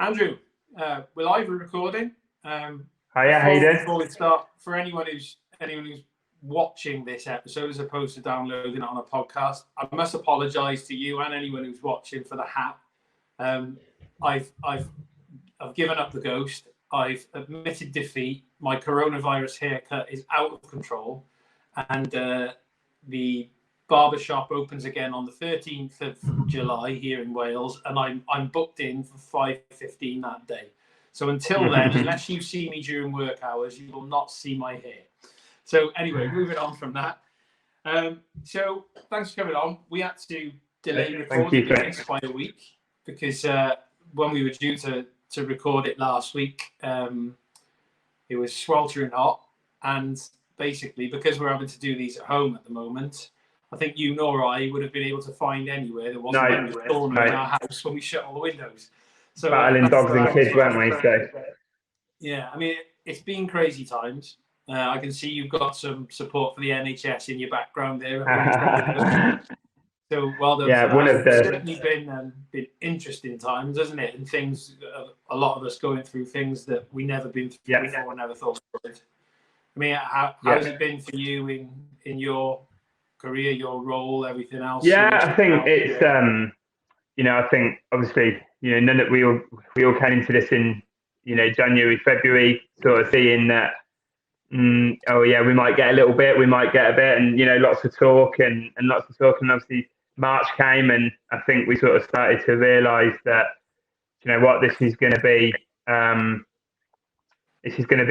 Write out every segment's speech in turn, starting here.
Andrew, we're live. We're recording. Hiya, how you doing? Before we start, for anyone who's watching this episode as opposed to downloading it on a podcast, I must apologise to you and anyone who's watching for the hat. I've given up the ghost. I've admitted defeat. My coronavirus haircut is out of control, and the barbershop opens again on the 13th of July here in Wales, and I'm booked in for 5:15 that day. So until then, unless you see me during work hours, you will not see my hair. So anyway, moving on from that. So thanks for coming on. We had to delay recording this by a week because when we were due to record it last week, it was sweltering hot, and basically because we're having to do these at home at the moment, I think you nor I would have been able to find anywhere that wasn't in our house when we shut all the windows. So battling dogs and kids, weren't we? So yeah, I mean, it's been crazy times. I can see you've got some support for the NHS in your background there. So well done. Yeah, it's certainly been interesting times, hasn't it? And things, a lot of us going through things that we never been through before, never thought of it. I mean, how has it been for you in your career, your role, everything else? Yeah, I think it's I think obviously, none that we all came into this in, January, February, sort of seeing that, we might get a little bit, we might get a bit, and lots of talk and obviously March came, and I think we sort of started to realise that, this is going to be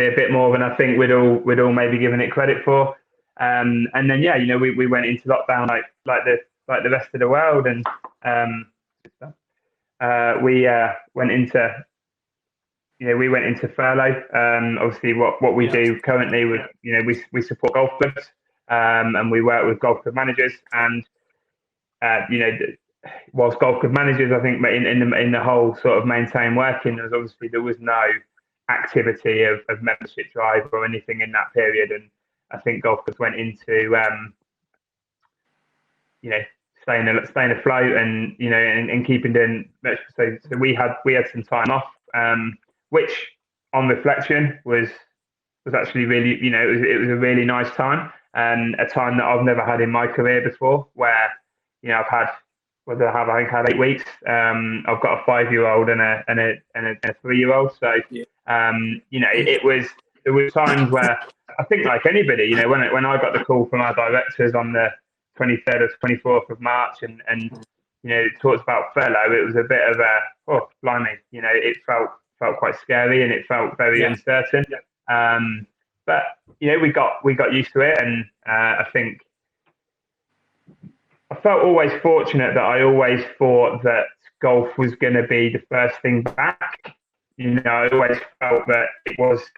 a bit more than I think we'd all maybe given it credit for. And then we went into lockdown like the rest of the world, and we went into furlough. Obviously, what we do currently with we support golf clubs, and we work with golf club managers, and whilst golf club managers, I think in the whole sort of maintain working, there was no activity of membership drive or anything in that period, and I think golf clubs went into staying afloat and and keeping doing. So we had some time off, which on reflection was actually really it was a really nice time, and a time that I've never had in my career before, where I've had I think I had 8 weeks. I've got a 5-year-old and a 3-year-old, so there were times where I think, like anybody, when I got the call from our directors on the 23rd or 24th of March, and it talks about furlough, it was a bit of a, oh blimey, it felt quite scary, and it felt very uncertain. But we got used to it, and I think I felt always fortunate that I always thought that golf was going to be the first thing back. I always felt that it was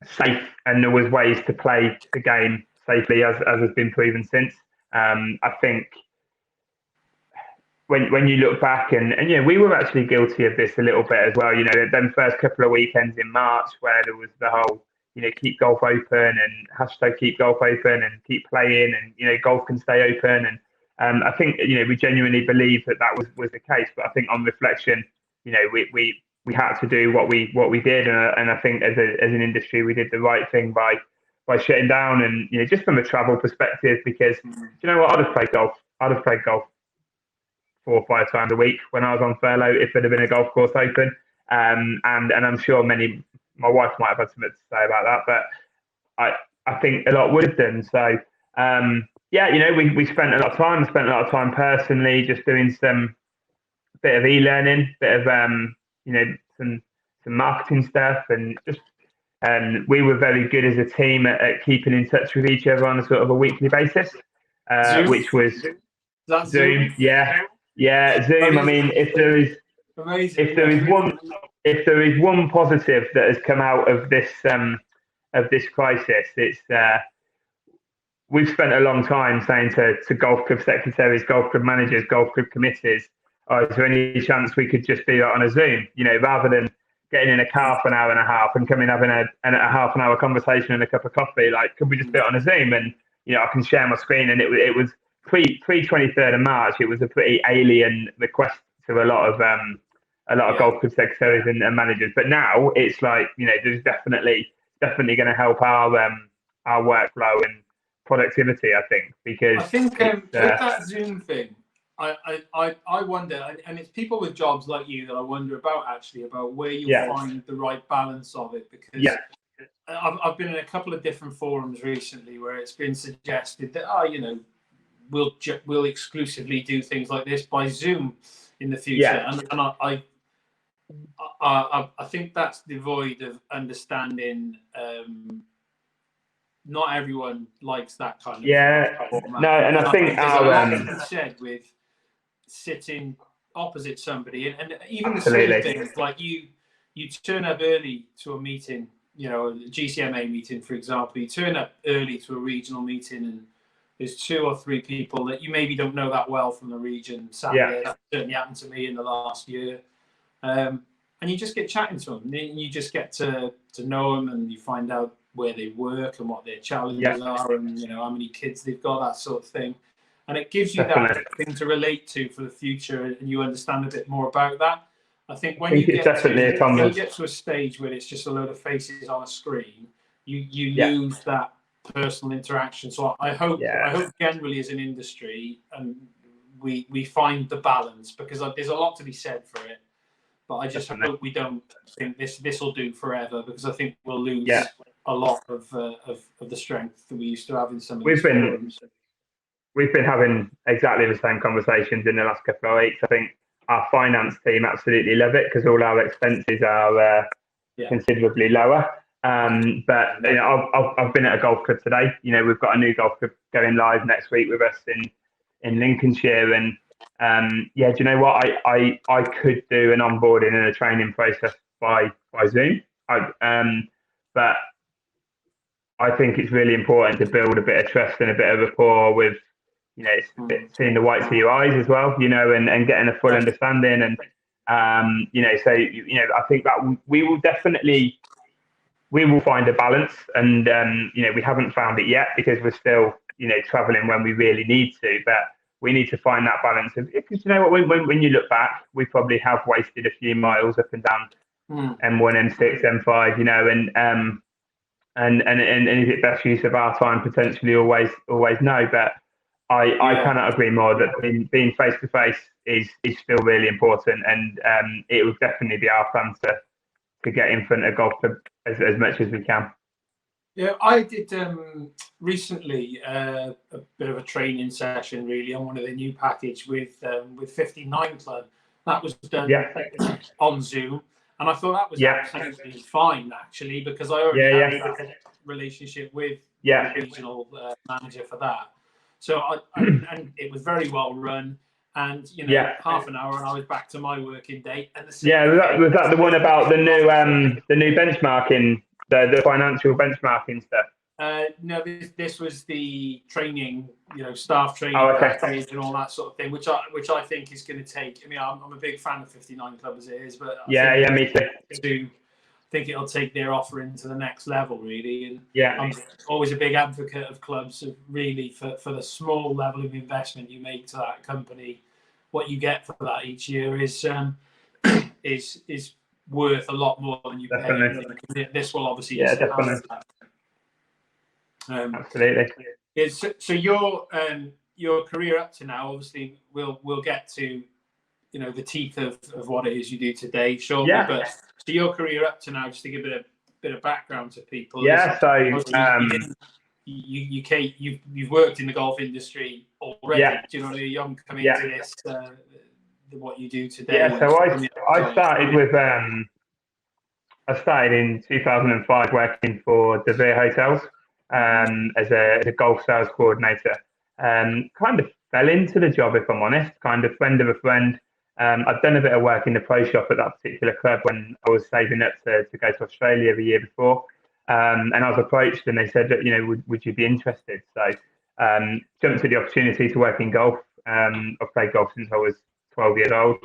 safe, and there was ways to play the game safely, as has been proven since. I think when you look back, and we were actually guilty of this a little bit as well. Them first couple of weekends in March, where there was the whole keep golf open, and hashtag keep golf open, and keep playing, and golf can stay open, and I think we genuinely believe that was the case. But I think on reflection, we had to do what we did, and I think as an industry we did the right thing by shutting down, and just from a travel perspective, because what, I'd have played golf 4 or 5 times a week when I was on furlough if there'd have been a golf course open, and I'm sure my wife might have had something to say about that, but I think a lot would have done. So we spent a lot of time personally just doing some bit of e-learning, bit of some marketing stuff, and just we were very good as a team at keeping in touch with each other on a sort of a weekly basis, which was Zoom. Yeah, Zoom. I mean, if there is one positive that has come out of this crisis, it's we've spent a long time saying to golf club secretaries, golf club managers, golf club committees, is there any chance we could just do that on a Zoom? Rather than getting in a car for an hour and a half and coming having a half an hour conversation and a cup of coffee, like, could we just do it on a Zoom? And I can share my screen, and it was pre 23rd of March. It was a pretty alien request to a lot of a lot of golf club secretaries and managers. But now it's like, there's definitely going to help our workflow and productivity, I think, because I think with that Zoom thing, I wonder, and it's people with jobs like you that I wonder about where you'll find the right balance of it, because I've been in a couple of different forums recently where it's been suggested that we'll exclusively do things like this by Zoom in the future, and I think that's devoid of understanding. Not everyone likes that kind of format. No, and I think there's a lot to be said with sitting opposite somebody, and even the small things like you turn up early to a meeting, a GCMA meeting, for example. You turn up early to a regional meeting, and there's 2 or 3 people that you maybe don't know that well from the region. Sadly, that certainly happened to me in the last year. And you just get chatting to them, and you just get to know them, and you find out where they work and what their challenges are, and how many kids they've got, that sort of thing. And it gives you that thing to relate to for the future, and you understand a bit more about that. I think when you get to a stage where it's just a load of faces on a screen, you lose that personal interaction. So I hope generally as an industry, and we find the balance, because there's a lot to be said for it. But I just hope we don't think this will do forever, because I think we'll lose a lot of the strength that we used to have in some of these forums. We've been having exactly the same conversations in the last couple of weeks. I think our finance team absolutely love it, because all our expenses are considerably lower. But I've been at a golf club today. We've got a new golf club going live next week with us in Lincolnshire, and do you know what? I could do an onboarding and a training process by Zoom. But I think it's really important to build a bit of trust and a bit of rapport with, seeing the whites of your eyes as well, and getting a full understanding. And, I think that we will find a balance, and, we haven't found it yet, because we're still, traveling when we really need to, but we need to find that balance. Because when you look back, we probably have wasted a few miles up and down M1, M6, M5, and is it best use of our time? Potentially, always no. But I cannot agree more that being face to face is still really important, and it will definitely be our plan to get in front of golf as much as we can. Yeah, I did recently a bit of a training session really on one of the new package with 59 Club. That was done on Zoom, and I thought that was absolutely fine, actually, because I already had a relationship with the regional manager for that. So and it was very well run, and half an hour and I was back to my working day. And was that the one about the new benchmarking, the financial benchmarking stuff? No, this was the training, staff training package and all that sort of thing, which I think is going to take. I mean, I'm a big fan of 59 Club as it is, but me too. I think it'll take their offering to the next level, really. And I'm always a big advocate of clubs, really, for the small level of investment you make to that company. What you get for that each year is worth a lot more than you pay. This will obviously definitely. Absolutely. So your career up to now, obviously, we'll get to the teeth of what it is you do today shortly. But so your career up to now, just to give a bit of background to people. You've worked in the golf industry already. Do you know, you're young coming into this, what you do today. So I started in 2005 working for De Vere Hotels as a golf sales coordinator. Kind of fell into the job, if I'm honest. Kind of friend of a friend. I'd done a bit of work in the pro shop at that particular club when I was saving up to go to Australia the year before. And I was approached, and they said, would you be interested? So jumped at the opportunity to work in golf. I've played golf since I was 12 years old.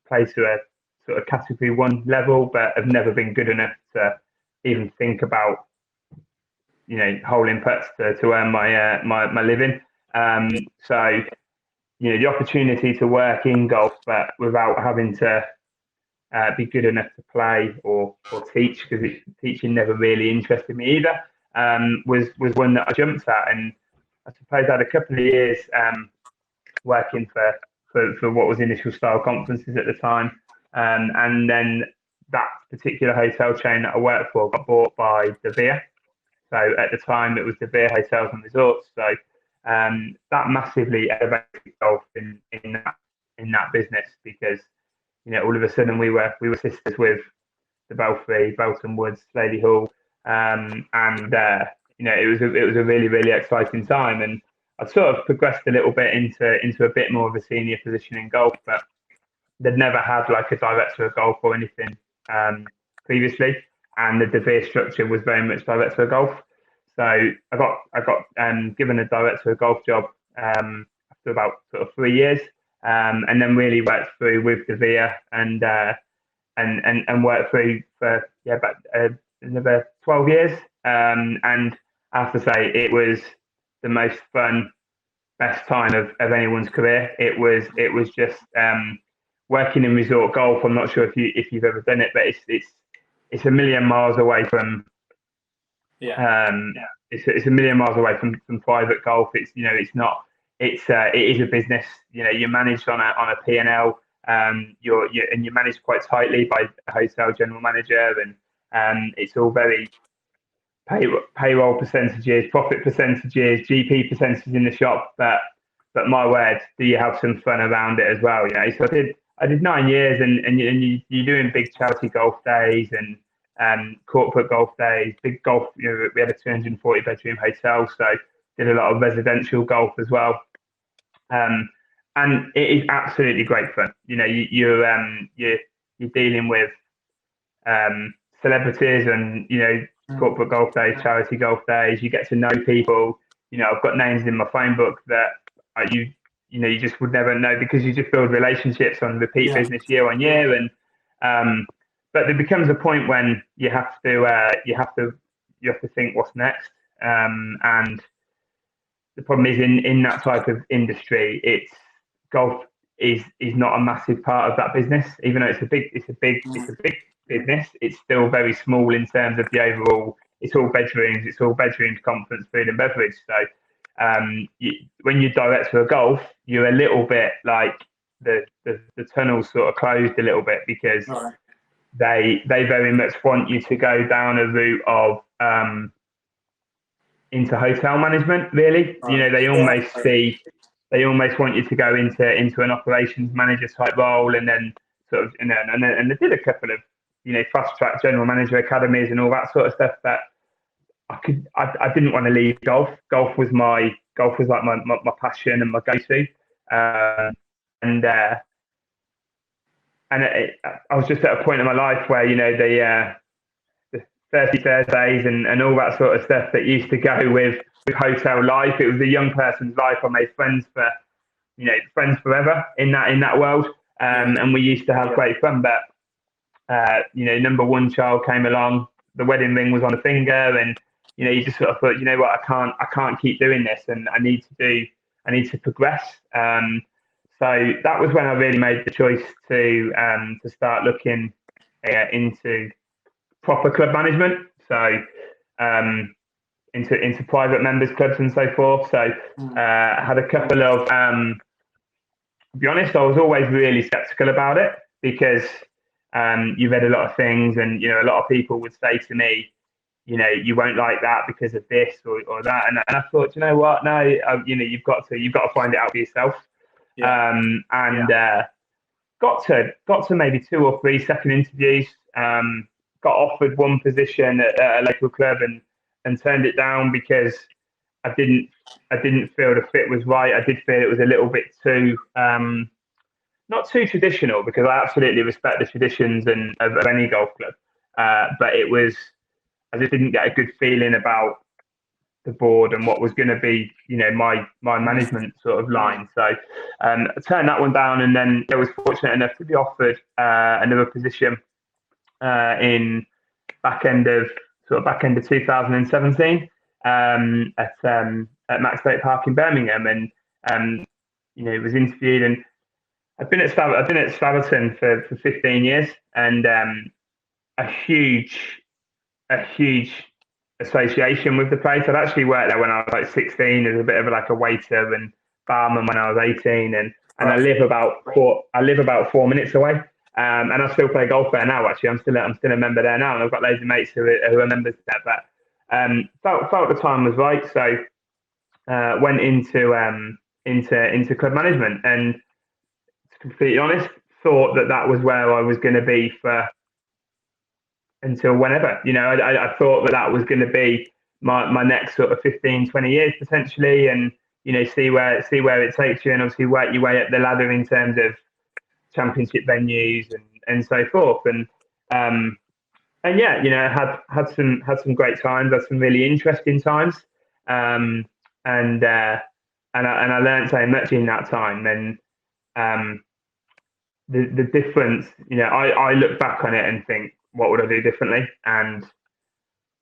Played to a sort of category 1 level, but have never been good enough to even think about, holing putts to earn my living. So, the opportunity to work in golf, but without having to be good enough to play or teach, because teaching never really interested me either. Was one that I jumped at, and I suppose I had a couple of years working for what was initial style conferences at the time, and then that particular hotel chain that I worked for got bought by De Vere. So at the time, it was De Vere Hotels and Resorts. So that massively elevated golf in that business, because all of a sudden we were sisters with the Belfry, Belton Woods, Lady Hall, and it was a really, really exciting time. And I'd sort of progressed a little bit into a bit more of a senior position in golf, but they'd never had like a director of golf or anything previously, and the De Vere structure was very much director of golf. So I got given a director of golf job after about sort of 3 years, and then really worked through with De Vere and worked through for about another 12 years. And I have to say, it was the most fun, best time of anyone's career. It was just working in resort golf. I'm not sure if you've ever done it, but it's a million miles away from it's a million miles away from private golf. It's it is a business. You're managed on a P&L. You're managed quite tightly by a hotel general manager, and it's all very payroll percentages, profit percentages, GP percentages in the shop. But my word, do you have some fun around it as well? So I did 9 years, and you're doing big charity golf days and corporate golf days, big golf. We had a 240 bedroom hotel, so did a lot of residential golf as well. And it is absolutely great fun. You're dealing with celebrities and corporate golf days, charity golf days. You get to know people. I've got names in my phone book that you just would never know, because you just build relationships on repeat business year on year. And but there becomes a point when you have to think what's next. And the problem is in that type of industry, golf is not a massive part of that business. Even though it's a big business, it's still very small in terms of the overall. It's all bedrooms, conference, food and beverage. So when you're director of golf, you're a little bit like the tunnel's sort of closed a little bit, because they very much want you to go down a route of into hotel management, really. They almost want you to go into an operations manager type role, and then sort of and they did a couple of fast track general manager academies and all that sort of stuff. But I didn't want to leave golf. Golf was like my passion and my go-to. I was just at a point in my life where the 30 Thursdays and all that sort of stuff that used to go with hotel life. It was a young person's life. I made friends for friends forever in that world, and we used to have great fun. But number one child came along. The wedding ring was on the finger, and you just sort of thought, what, I can't keep doing this, and I need to progress. So that was when I really made the choice to start looking into proper club management. So into private members clubs and so forth. So I had a couple of. To be honest, I was always really skeptical about it, because you read a lot of things, and a lot of people would say to me, you won't like that because of this or that, and I thought, what? No, you've got to find it out for yourself. Got to maybe 2 or 3 second interviews. Got offered one position at a local club and turned it down, because I didn't feel the fit was right. I did feel it was a little bit too not too traditional, because I absolutely respect the traditions of any golf club. But I just didn't get a good feeling about the board and what was going to be, my management sort of line. So I turned that one down, and then I was fortunate enough to be offered another position in back end of 2017 at Max State Park in Birmingham, and was interviewed, and I've been at Staverton for 15 years, and a huge a huge association with the place. I'd actually worked there when I was like 16 as a bit of like a waiter and barman when I was 18, and I live about 4 minutes away. And I still play golf there now. Actually, I'm still a member there now, and I've got loads of mates who are members there. But felt the time was right, so went into club management, and to be completely honest, thought that was where I was going to be for until whenever. I thought that was going to be my next sort of 15, 20 years potentially, and see where it takes you, and obviously work your way up the ladder in terms of championship venues and so forth. And yeah, had some great times, had some really interesting times, and I learned so much in that time. And the difference, I look back on it and think, what would I do differently? And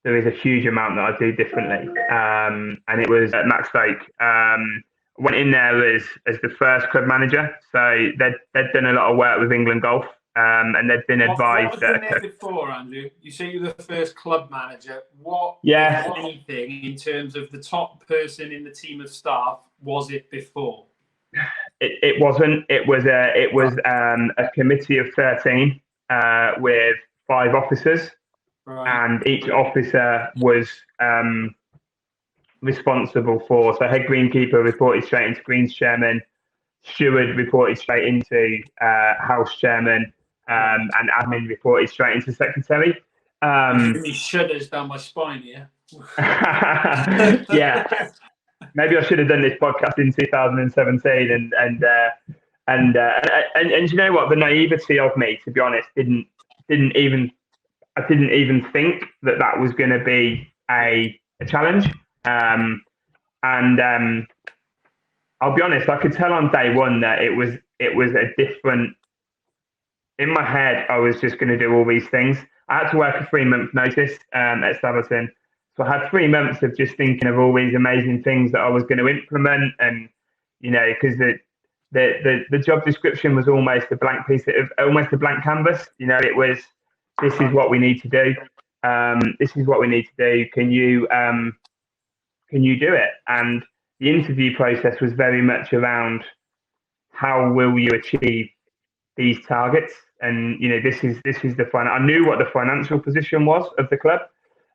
there is a huge amount that I do differently. And it was at Max Stoke. Went in there as the first club manager. So they'd done a lot of work with England Golf, and they'd been advised. What was there before, Andrew? You say you're the first club manager. What, yeah, if anything, in terms of the top person in the team of staff, was it before? It wasn't. It was a committee of 13 with 5 officers, right. And each officer was responsible for. So head greenkeeper reported straight into greens chairman, steward reported straight into house chairman, and admin reported straight into secretary. Me shudders down my spine here. Yeah. Maybe I should have done this podcast in 2017, and you know what? The naivety of me, to be honest, didn't even think that was going to be a challenge. And I'll be honest, I could tell on day one that it was a different. In my head, I was just going to do all these things. I had to work a 3-month notice at Staverton. So I had 3 months of just thinking of all these amazing things that I was going to implement, and because the job description was almost a blank almost a blank canvas. It was, this is what we need to do. This is what we need to do. Can you do it? And the interview process was very much around how will you achieve these targets, and this is the I knew what the financial position was of the club.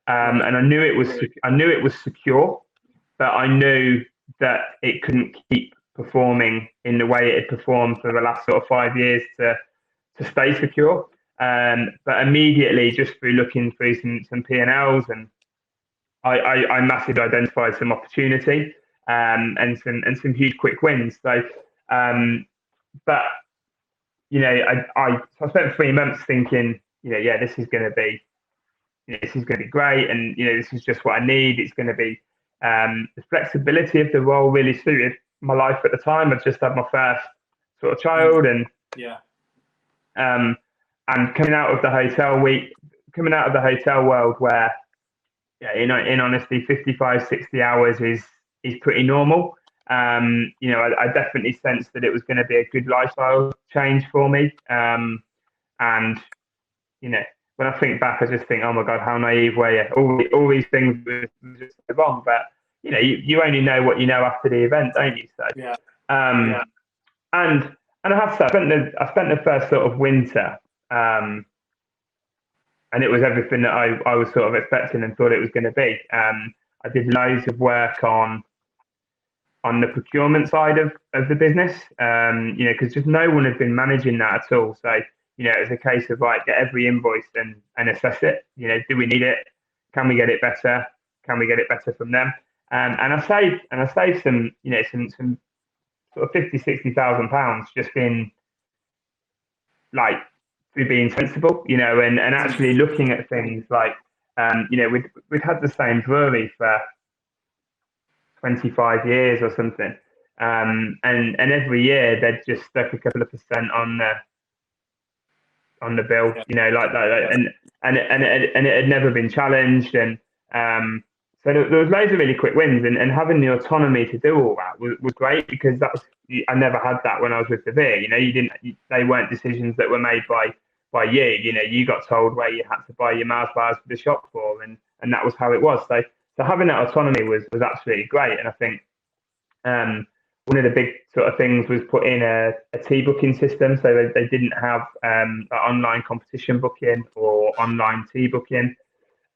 And I knew it was secure, but I knew that it couldn't keep performing in the way it had performed for the last sort of 5 years to stay secure. But immediately, just through looking through some P&Ls, and I massively identified some opportunity, and some huge quick wins. So, but I spent 3 months thinking, yeah, this is going to be. This is going to be great, and this is just what I need. It's going to be the flexibility of the role really suited my life at the time. I'd just had my first sort of child, and and coming out of the hotel world, where in honesty, 55, 60 hours is pretty normal. I definitely sensed that it was going to be a good lifestyle change for me, and when I think back, I just think, oh my God, how naive were you? All these things were just wrong, but you only know what you know after the event, don't you? So, and I have to say, I spent the first sort of winter, and it was everything that I was sort of expecting and thought it was going to be. I did loads of work on the procurement side of the business, because just no one had been managing that at all. So, it was a case of get every invoice and assess it. Do we need it? Can we get it better? Can we get it better from them? And I saved some, some sort of 50,000-60,000 pounds just in through being sensible, and actually looking at things like, we'd had the same brewery for 25 years or something, and every year they'd just stuck a couple of percent on the bill, like that, and it had never been challenged, and So there was loads of really quick wins, and having the autonomy to do all that was great, because I never had that when I was with the Veer. They weren't decisions that were made by you. You got told where you had to buy your Mars bars for the shop for, and that was how it was. So having that autonomy was absolutely great. And I think one of the big sort of things was put in a tea booking system, so they didn't have online competition booking or online tea booking.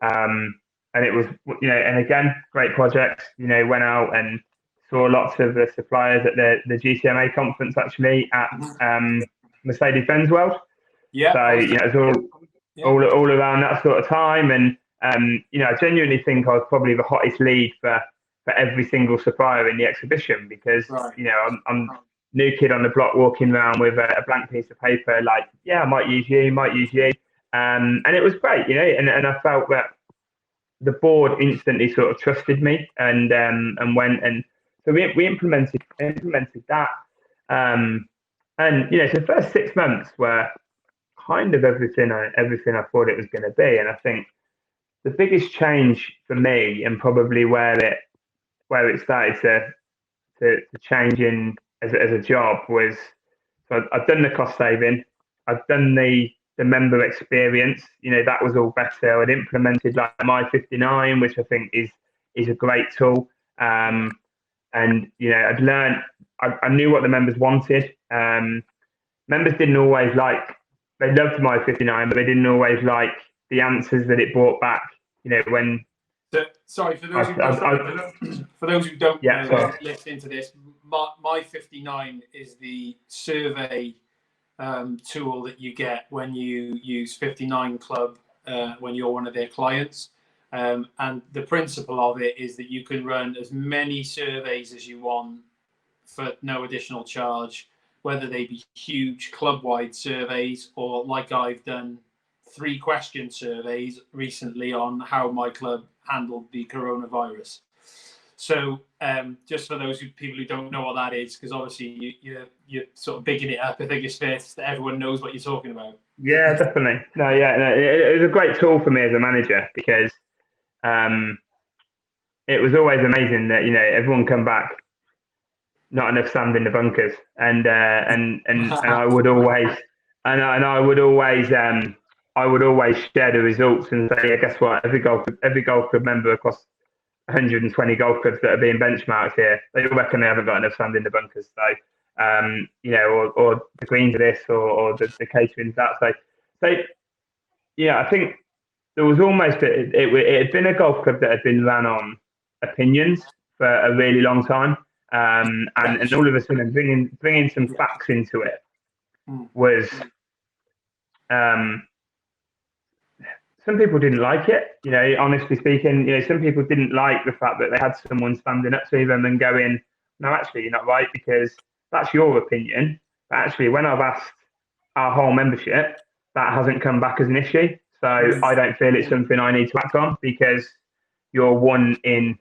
And it was, and again, great projects. Went out and saw lots of the suppliers at the GCMA conference, actually, at Mercedes-Benz World. Yeah. So it was all around that sort of time, and I genuinely think I was probably the hottest lead for every single supplier in the exhibition, because I'm new kid on the block walking around with a blank piece of paper, like, yeah, I might use you, and it was great, and I felt that the board instantly sort of trusted me, and went, and so we implemented that, and so the first 6 months were kind of everything I thought it was going to be. And I think the biggest change for me, and probably where it started to change in as a job, was, so I've done the cost saving, I've done the member experience. That was all better. I'd implemented like My 59, which I think is a great tool. And I'd learned, I knew what the members wanted. Members didn't always they loved My 59, but they didn't always like the answers that it brought back. When sorry, for those who don't know, listening to this, My 59 is the survey tool that you get when you use 59 Club when you're one of their clients. And the principle of it is that you can run as many surveys as you want for no additional charge, whether they be huge club-wide surveys, or like I've done 3-question surveys recently on how my club handled the coronavirus. So just for those people who don't know what that is, because obviously you're sort of bigging it up, I think it's fair that everyone knows what you're talking about. Yeah, definitely. No, it was a great tool for me as a manager, because it was always amazing that everyone come back, not enough sand in the bunkers, and I would always share the results and say, yeah, guess what? Every golf club member across 120 golf clubs that are being benchmarked here, they all reckon they haven't got enough sand in the bunkers. So, or the greens are this, or the catering's that. So, yeah, I think there was almost it had been a golf club that had been run on opinions for a really long time. And all of a sudden bringing some facts into it was, some people didn't like it, honestly speaking. Some people didn't like the fact that they had someone standing up to them and going, no, actually, you're not right, because that's your opinion. But actually, when I've asked our whole membership, that hasn't come back as an issue. So I don't feel it's something I need to act on, because you're one in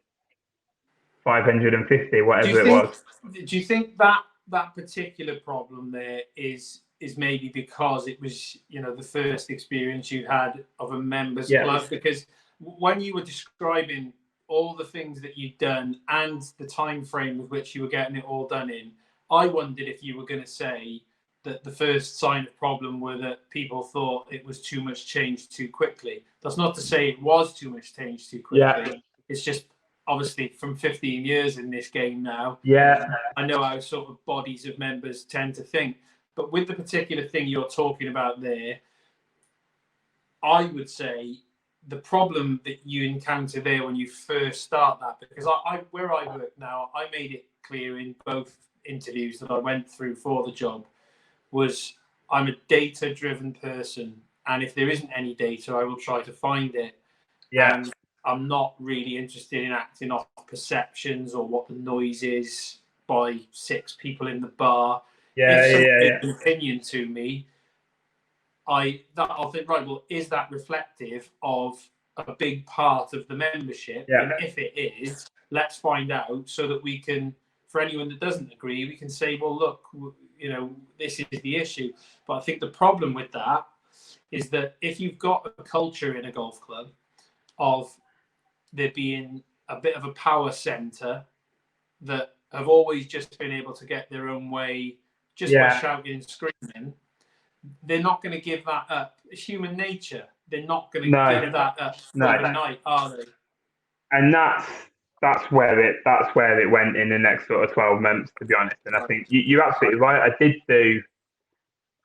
550, whatever it was. Do you think that particular problem there is maybe because it was, the first experience you had of a members club? Because when you were describing all the things that you'd done and the time frame with which you were getting it all done in, I wondered if you were going to say that the first sign of problem were that people thought it was too much change too quickly. That's not to say it was too much change too quickly. Yeah. It's just, obviously, from 15 years in this game now, I know how sort of bodies of members tend to think. But with the particular thing you're talking about there, I would say the problem that you encounter there when you first start that, because where I work now, I made it clear in both interviews that I went through for the job, was I'm a data-driven person, and if there isn't any data, I will try to find it. Yeah. And I'm not really interested in acting off perceptions or what the noise is by 6 people in the bar. If an opinion to me, I'll think, right, well, is that reflective of a big part of the membership? Yeah. And if it is, let's find out, so that we can, for anyone that doesn't agree, we can say, well, look, this is the issue. But I think the problem with that is that if you've got a culture in a golf club of there being a bit of a power centre that have always just been able to get their own way just by shouting and screaming, they're not going to give that up. It's human nature. They're not going to give that up overnight, are they? And that's where it went in the next sort of 12 months, to be honest. And I think you're absolutely right.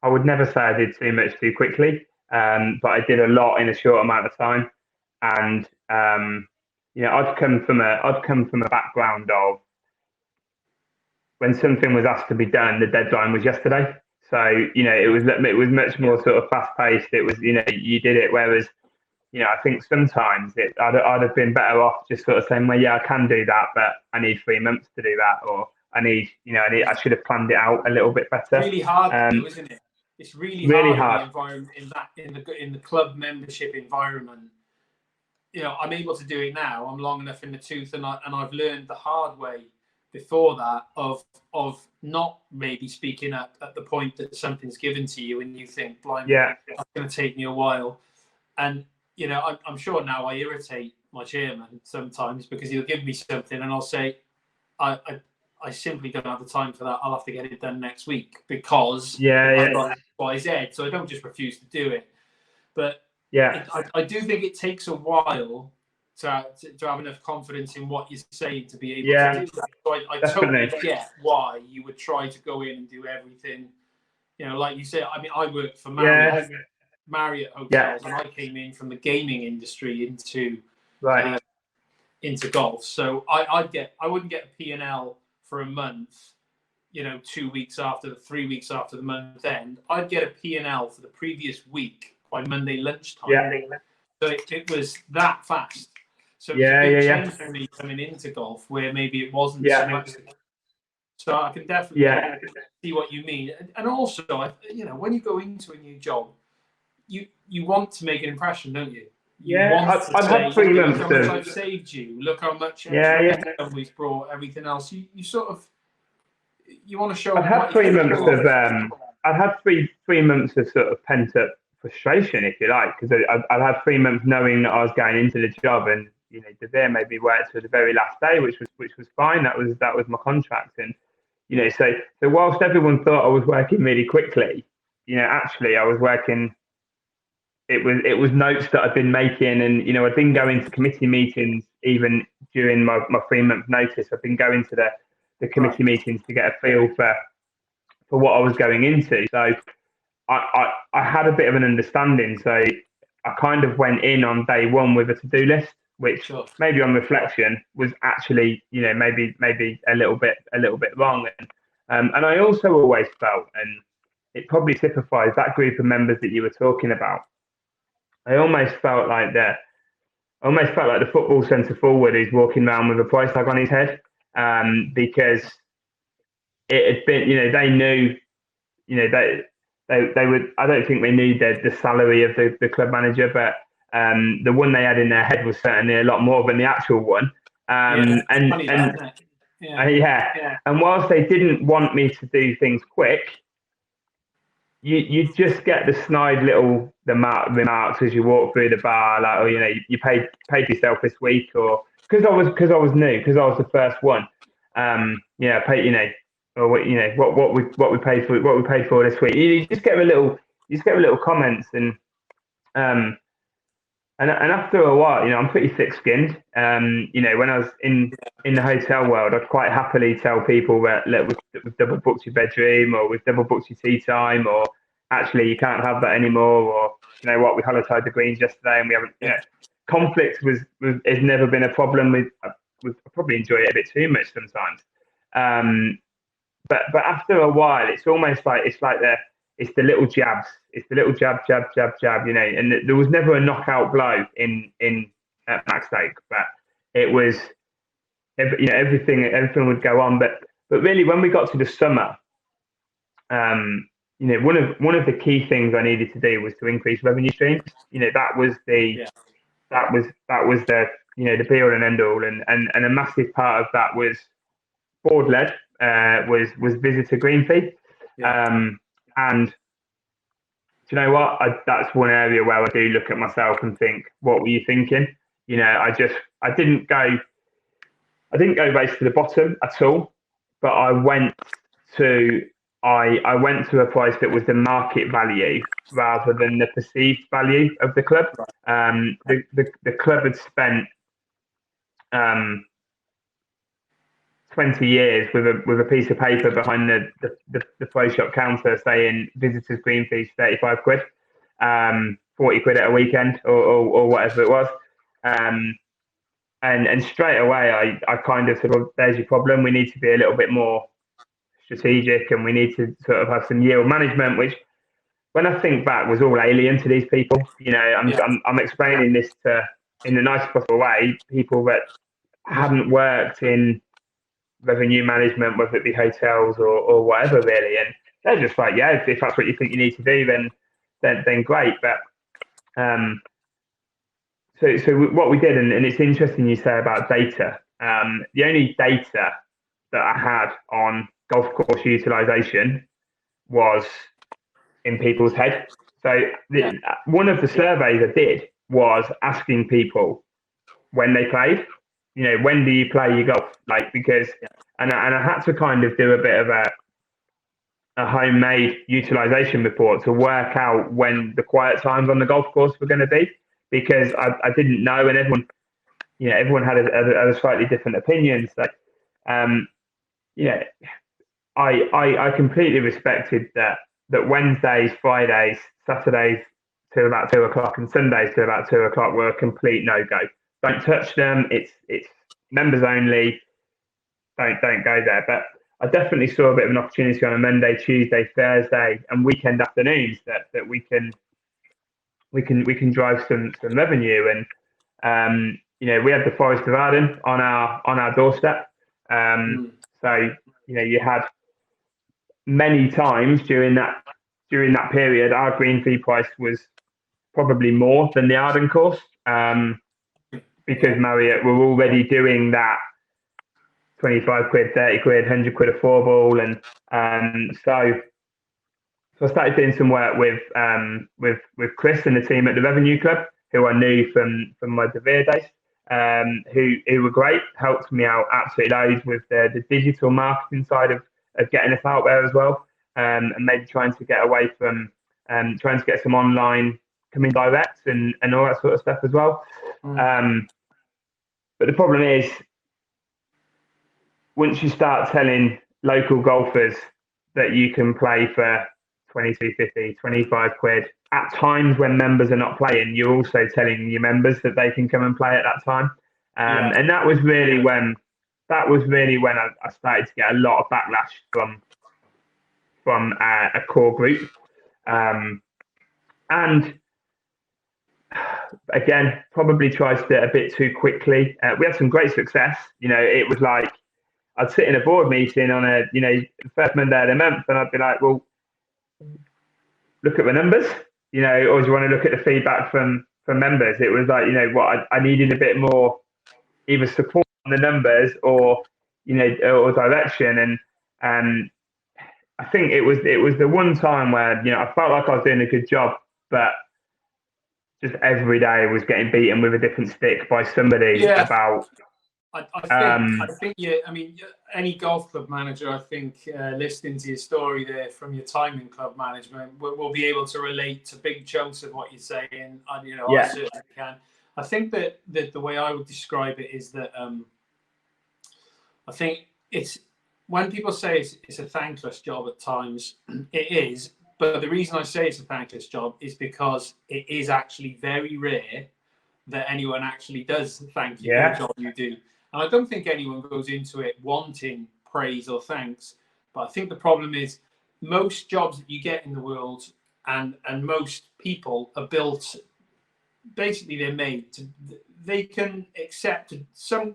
I would never say I did too much too quickly, but I did a lot in a short amount of time. And I'd come from a background of, when something was asked to be done, the deadline was yesterday. So it was much more sort of fast paced. It was you did it. Whereas I think sometimes I'd have been better off just sort of saying, well, yeah, I can do that, but I need 3 months to do that, or I should have planned it out a little bit better. It's really hard, though, isn't it? It's really hard. In the environment, in the club membership environment. I'm able to do it now. I'm long enough in the tooth, and I've learned the hard way before that of not maybe speaking up at the point that something's given to you and you think, blimey, it's going to take me a while. And I'm sure now I irritate my chairman sometimes, because he'll give me something and I'll say, I simply don't have the time for that. I'll have to get it done next week because I've got X, Y, Z. So I don't just refuse to do it. But I do think it takes a while to have enough confidence in what you're saying to be able to do that. So I totally get why you would try to go in and do everything. Like you said, I mean, I worked for Marriott hotels, and I came in from the gaming industry into golf. So I wouldn't get a P&L for a month, 2 weeks after, 3 weeks after the month end. I'd get a P&L for the previous week by Monday lunchtime. So it was that fast. So it's a big change for me coming into golf, where maybe it wasn't so much. So I can definitely see what you mean. And also, when you go into a new job, you want to make an impression, don't you? I've had 3 months. Look how much I've saved you. Look how much we've brought. Everything else, you sort of, you want to show. I've had 3 months of I've had three months of sort of pent up frustration, if you like, because I've had 3 months knowing that I was going into the job, and De Vere made me work to the very last day, which was fine. That was my contract, and so whilst everyone thought I was working really quickly, actually I was working. It was notes that I've been making, and I've been going to committee meetings even during my 3 month notice. I've been going to the committee meetings to get a feel for what I was going into. So I had a bit of an understanding. So I kind of went in on day one with a to-do list, which maybe on reflection was actually maybe a little bit wrong. And I also always felt, and it probably typifies that group of members that you were talking about, I almost felt like the football centre forward who's walking around with a price tag on his head, because it had been, they knew, they would. I don't think they knew the salary of the club manager, but the one they had in their head was certainly a lot more than the actual one. And whilst they didn't want me to do things quick, you just get the snide little remarks as you walk through the bar, like, oh, you paid yourself this week, or because I was new, because I was the first one. Or what we paid for this week. You just get a little comments, and after a while, I'm pretty thick-skinned. When I was in the hotel world, I'd quite happily tell people that, look, we've double booked your bedroom, or we've double booked your tea time, or actually you can't have that anymore, or we hollow-tied the greens yesterday and we haven't. Conflict has never been a problem. I probably enjoy it a bit too much sometimes. But after a while, it's almost like it's the little jabs. It's the little jab, and there was never a knockout blow in Maxstoke, but it was, everything would go on. But really, when we got to the summer, one of the key things I needed to do was to increase revenue streams. That was the the be all and end all, and a massive part of that was board led, was visitor green fee, and do you know what? That's one area where I do look at myself and think, what were you thinking? I didn't go. I didn't go race to the bottom at all, but I went to a price that was the market value rather than the perceived value of the club. The club had spent 20 years with a piece of paper behind the pro shop counter saying visitors green fees 35 quid, 40 quid at a weekend or whatever it was. And straight away, I kind of said, well, there's your problem. We need to be a little bit more strategic, and we need to sort of have some yield management, which, when I think back, was all alien to these people. You know, I'm explaining this in the nicest possible way, people that hadn't worked in revenue management, whether it be hotels or whatever, really. And they're just like, yeah, if that's what you think you need to do, then great. But so what we did, and it's interesting you say about data. The only data that I had on golf course utilization was in people's head. So one of the surveys I did was asking people when they played. You know, when do you play your golf? Like, because and I had to kind of do a bit of a homemade utilization report to work out when the quiet times on the golf course were going to be, because I didn't know, and everyone had a slightly different opinion. So, I completely respected that Wednesdays, Fridays, Saturdays till about 2 o'clock, and Sundays till about 2 o'clock were a complete no-go. Don't touch them. It's members only. Don't go there. But I definitely saw a bit of an opportunity on a Monday, Tuesday, Thursday, and weekend afternoons that we can drive some revenue. And we had the Forest of Arden on our doorstep. So you had many times during that period, our green fee price was probably more than the Arden course, because Marriott were already doing that 25 quid, 30 quid, 100 quid a four ball. And so I started doing some work with Chris and the team at the Revenue Club, who I knew from my Devere days, who were great, helped me out absolutely loads with the digital marketing side of getting us out there as well, and maybe trying to get away from trying to get some online coming direct and all that sort of stuff as well. But the problem is, once you start telling local golfers that you can play for 22.50, 25 quid, at times when members are not playing, you're also telling your members that they can come and play at that time. And that was really when I started to get a lot of backlash from a core group. And again, probably tried it a bit too quickly. We had some great success. It was like I'd sit in a board meeting on the first Monday of the month, and I'd be like, well, look at the numbers, or do you want to look at the feedback from members? It was like, I needed a bit more either support on the numbers or direction. And I think it was the one time where I felt like I was doing a good job, but just every day was getting beaten with a different stick by somebody about. I think any golf club manager, I think, listening to your story there from your time in club management will be able to relate to big chunks of what you're saying. I certainly can. I think that the way I would describe it is that I think it's when people say it's a thankless job at times, it is. But the reason I say it's a thankless job is because it is actually very rare that anyone actually does thank you for the job you do. And I don't think anyone goes into it wanting praise or thanks. But I think the problem is most jobs that you get in the world and most people are built, basically they're made to, they can accept some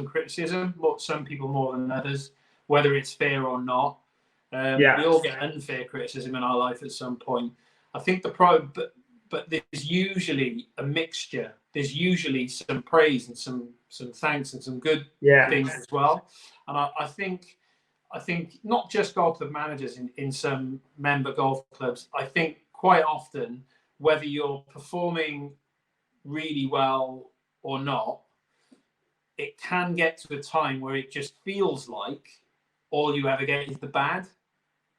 criticism, but some people more than others, whether it's fair or not. We all get unfair criticism in our life at some point. I think but there's usually a mixture. There's usually some praise and some thanks and some good things as well. And I think not just golf club managers in some member golf clubs. I think quite often, whether you're performing really well or not, it can get to a time where it just feels like all you ever get is the bad.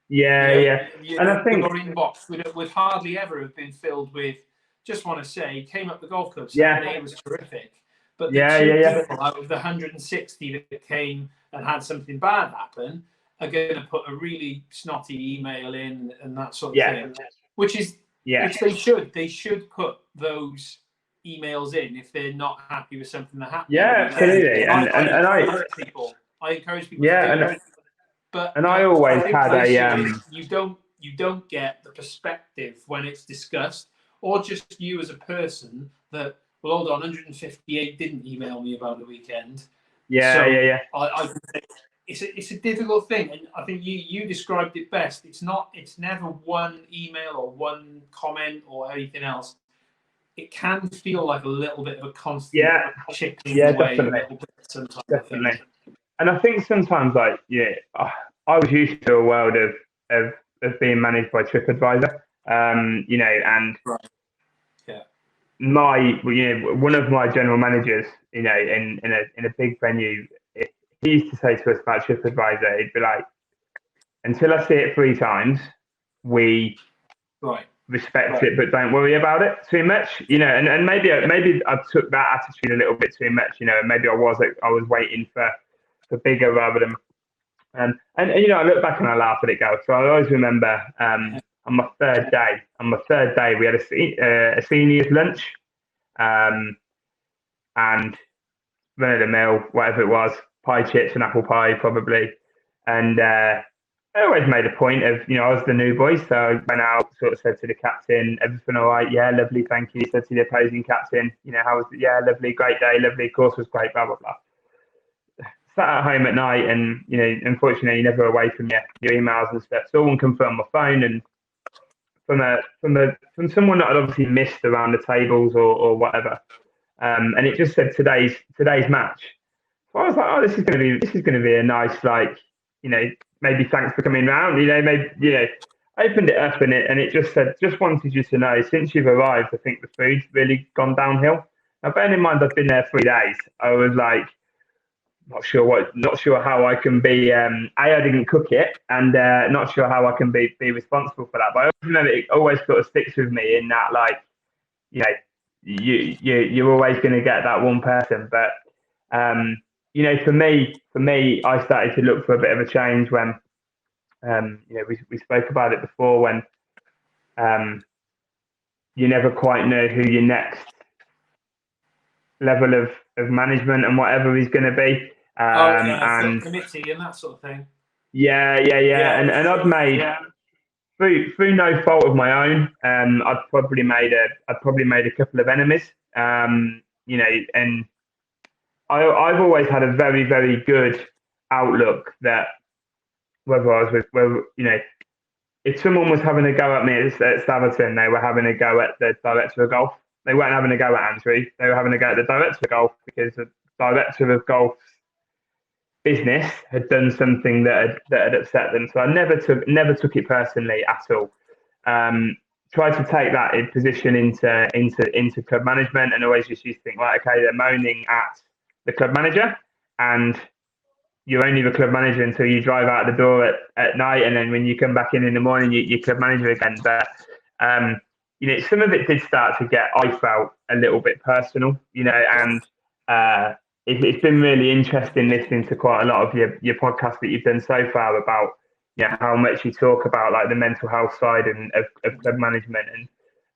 Yeah. And I think your inbox would hardly ever have been filled with, just want to say, came up the golf club Saturday, it was terrific. But the two people out of the 160 that came and had something bad happen are going to put a really snotty email in and that sort of thing, which they should. They should put those emails in if they're not happy with something that happened. Yeah, absolutely. I encourage people to do it. But I always had you don't get the perspective when it's discussed, or just you as a person that, well, hold on, 158 didn't email me about the weekend. I think it's a difficult thing, and I think you described it best. It's never one email or one comment or anything else. It can feel like a little bit of a constant chipping away definitely. a little bit sometimes. Definitely. And I think sometimes, like, I was used to a world of being managed by TripAdvisor, and one of my general managers, in a big venue, he used to say to us about TripAdvisor, he'd be like, until I see it 3 times, we respect it, but don't worry about it too much, and maybe I took that attitude a little bit too much, and maybe I was waiting for bigger rather than, and I look back and I laugh at it, go. So I always remember on my third day we had a seniors lunch, and run of the mill, whatever it was, pie chips and apple pie probably, and I always made a point of, I was the new boy, so I went out, sort of said to the captain, everything all right? Yeah, lovely, thank you. Said to the opposing captain, how was it? Yeah, lovely, great day, lovely, course was great, blah, blah, blah. Sat at home at night and, unfortunately, you're never away from your emails and stuff. So one come from my phone, and from someone that I'd obviously missed around the tables or whatever. And it just said today's match. So I was like, oh, this is going to be a nice, like, maybe thanks for coming round, maybe, opened it up and it just said, just wanted you to know, since you've arrived, I think the food's really gone downhill. Now, bearing in mind, I've been there 3 days. I was like, not sure how I can be, I didn't cook it, and not sure how I can be responsible for that. But I remember it always sort of sticks with me in that, like, you're always going to get that one person. But, for me, I started to look for a bit of a change when, we spoke about it before, when you never quite know who your next level of management and whatever is going to be. And committee and that sort of thing. Yeah. And I've made through no fault of my own. I'd probably made a couple of enemies. And I've always had a very, very good outlook that whether I was if someone was having a go at me at Staverton, they were having a go at the director of golf. They weren't having a go at Andrew. They were having a go at the director of golf, because the director of golf's business had done something that had upset them. So I never took it personally at all. Tried to take that position into club management, and always just used to think, right, okay, they're moaning at the club manager, and you're only the club manager until you drive out the door at night, and then when you come back in the morning, you're club manager again. But some of it did start to get, I felt, a little bit personal, and it's been really interesting listening to quite a lot of your podcasts that you've done so far about how much you talk about, like, the mental health side of club management,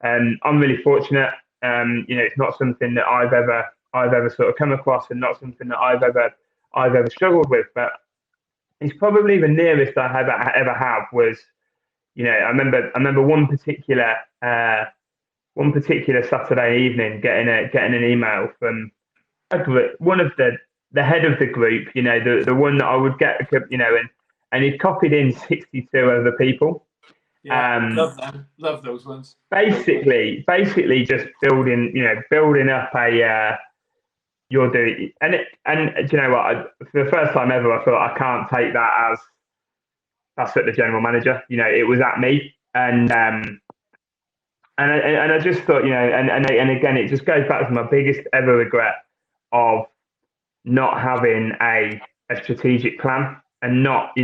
and I'm really fortunate. It's not something that I've ever sort of come across, and not something that I've ever struggled with, but it's probably the nearest I have ever have was, I remember one particular Saturday evening getting an email from a group, one of the head of the group, the one that I would get, and he'd copied in 62 other people. Love them, love those ones. Basically just building up a you're doing, and do you know what? For the first time ever, I thought, I can't take that as that's at the general manager. It was at me, and I just thought, and again, it just goes back to my biggest ever regret of not having a strategic plan, and not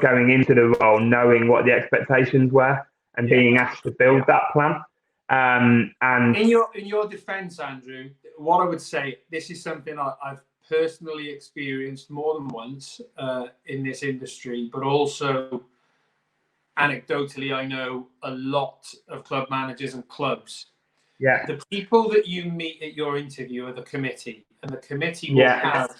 going into the role knowing what the expectations were, and being asked to build that plan. And in your defence, Andrew, what I would say, this is something I've personally experienced more than once in this industry, but also anecdotally, I know a lot of club managers and clubs. Yeah. The people that you meet at your interview are the committee, and the committee will have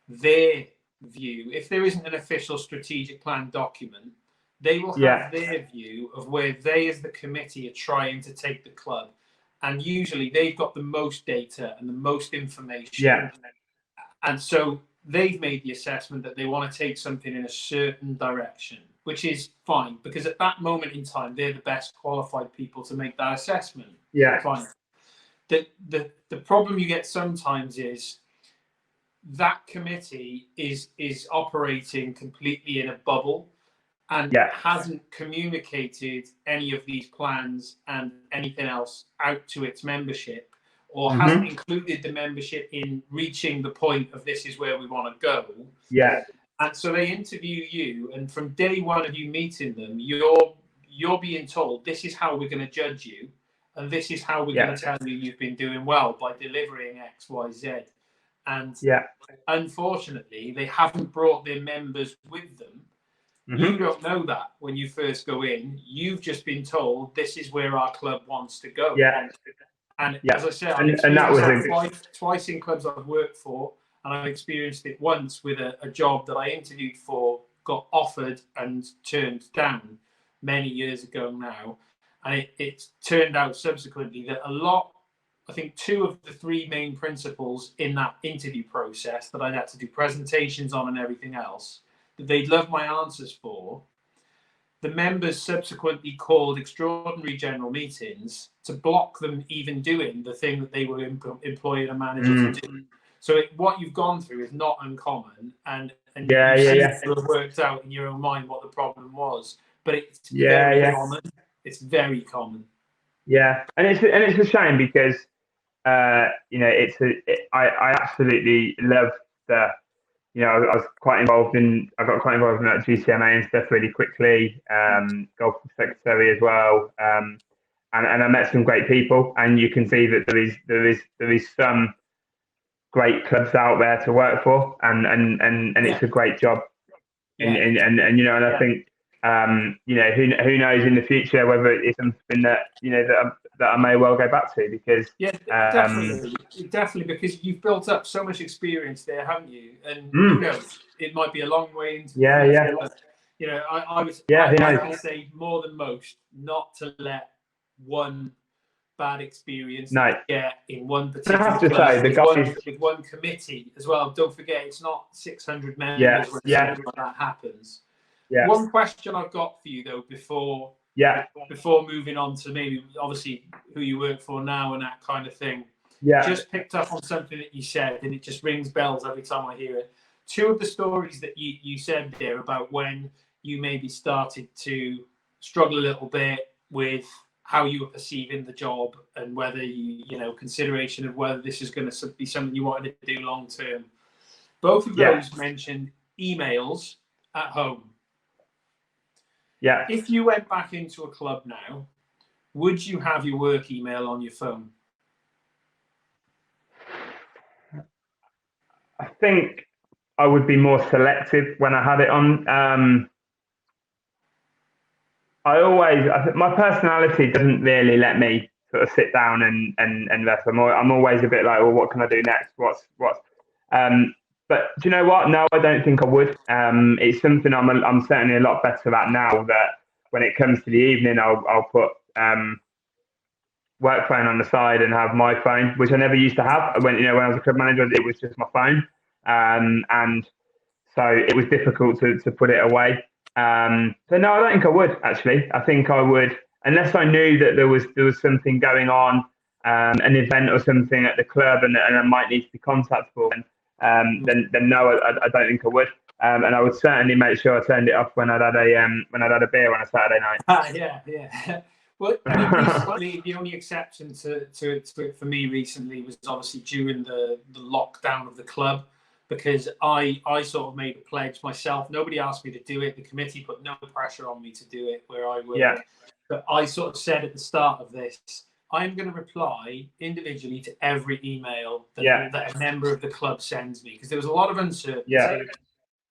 their view. If there isn't an official strategic plan document, they will have their view of where they, as the committee, are trying to take the club. And usually they've got the most data and the most information. Yeah. And so they've made the assessment that they want to take something in a certain direction, which is fine, because at that moment in time, they're the best qualified people to make that assessment. Yeah. Fine. The problem you get sometimes is that committee is operating completely in a bubble and hasn't communicated any of these plans and anything else out to its membership, or hasn't included the membership in reaching the point of this is where we want to go. Yeah. And so they interview you, and from day one of you meeting them, you're being told this is how we're going to judge you, and this is how we're going to tell you you've been doing well by delivering X, Y, Z. And unfortunately, they haven't brought their members with them. You don't know that when you first go in. You've just been told this is where our club wants to go. Yeah. And as I said, I've experienced that twice in clubs I've worked for, and I've experienced it once with a job that I interviewed for, got offered and turned down many years ago now. And it turned out subsequently that I think 2 of the 3 main principles in that interview process that I'd had to do presentations on and everything else, that they'd love my answers for, the members subsequently called extraordinary general meetings to block them even doing the thing that they were employing a manager to do. So what you've gone through is not uncommon, and you seem to have worked out in your own mind what the problem was. But it's very common. It's very common. Yeah, and it's a shame because I absolutely love the. I got quite involved in that GCMA and stuff really quickly. Golf secretary as well, and I met some great people. And you can see that there is some great clubs out there to work for, and it's a great job. And I think who knows in the future whether it's something that that I may well go back to, because definitely, because you've built up so much experience there, haven't you? And who knows, it might be a long way into the future, but, I would say more than most not to let one bad experience get in one particular club, with one committee as well. Don't forget, it's not 600 members when something like that happens. One question I've got for you though, before moving on to maybe obviously who you work for now and that kind of thing. Just picked up on something that you said, and it just rings bells every time I hear it. 2 of the stories that you said there about when you maybe started to struggle a little bit with how you were perceiving the job, and whether consideration of whether this is going to be something you wanted to do long term. Both of those mentioned emails at home. If you went back into a club now, would you have your work email on your phone? I think I would be more selective when I had it on. I think my personality doesn't really let me sort of sit down and rest. I'm always a bit like, well, what can I do next? What's But do you know what? No, I don't think I would. It's something I'm certainly a lot better at now. That when it comes to the evening, I'll put work phone on the side and have my phone, which I never used to have. When I was a club manager, it was just my phone, and so it was difficult to put it away. So no, I don't think I would actually. I think I would, unless I knew that there was something going on, an event or something at the club, and I might need to be contactable. Then no, I don't think I would. And I would certainly make sure I turned it off when I'd had a beer on a Saturday night. Yeah. Well, recently, the only exception to it for me recently was obviously during the lockdown of the club. because I sort of made a pledge myself. Nobody asked me to do it. The committee put no pressure on me to do it where I work. Yeah. But I sort of said at the start of this, I'm going to reply individually to every email that a member of the club sends me, because there was a lot of uncertainty. Yeah.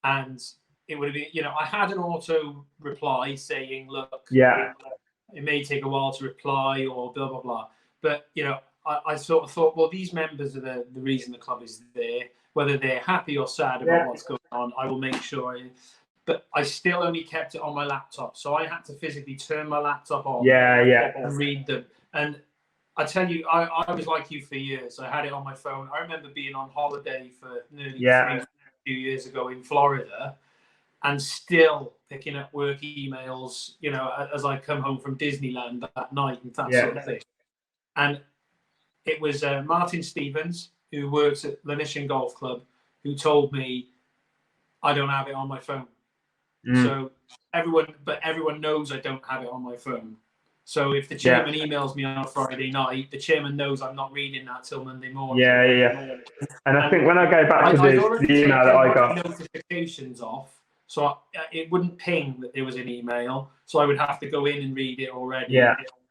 And it would have been, you know, I had an auto reply saying, look, Yeah. it may take a while to reply or blah, blah, blah. But, you know, I sort of thought, well, these members are the reason the club is there. Whether they're happy or sad about what's going on, I will make sure. But I still only kept it on my laptop. So I had to physically turn my laptop on and read them. And I tell you, I was like you for years. I had it on my phone. I remember being on holiday for nearly 2 years ago in Florida, and still picking up work emails, you know, as I come home from Disneyland that night and that sort of thing. And it was Martin Stevens, who works at Lanishan Golf Club, who told me I don't have it on my phone. So everyone knows I don't have it on my phone. So if the chairman emails me on a Friday night, the chairman knows I'm not reading that till Monday morning. And I think when I go back to the email that I got, notifications off, so it wouldn't ping that there was an email. So I would have to go in and read it already.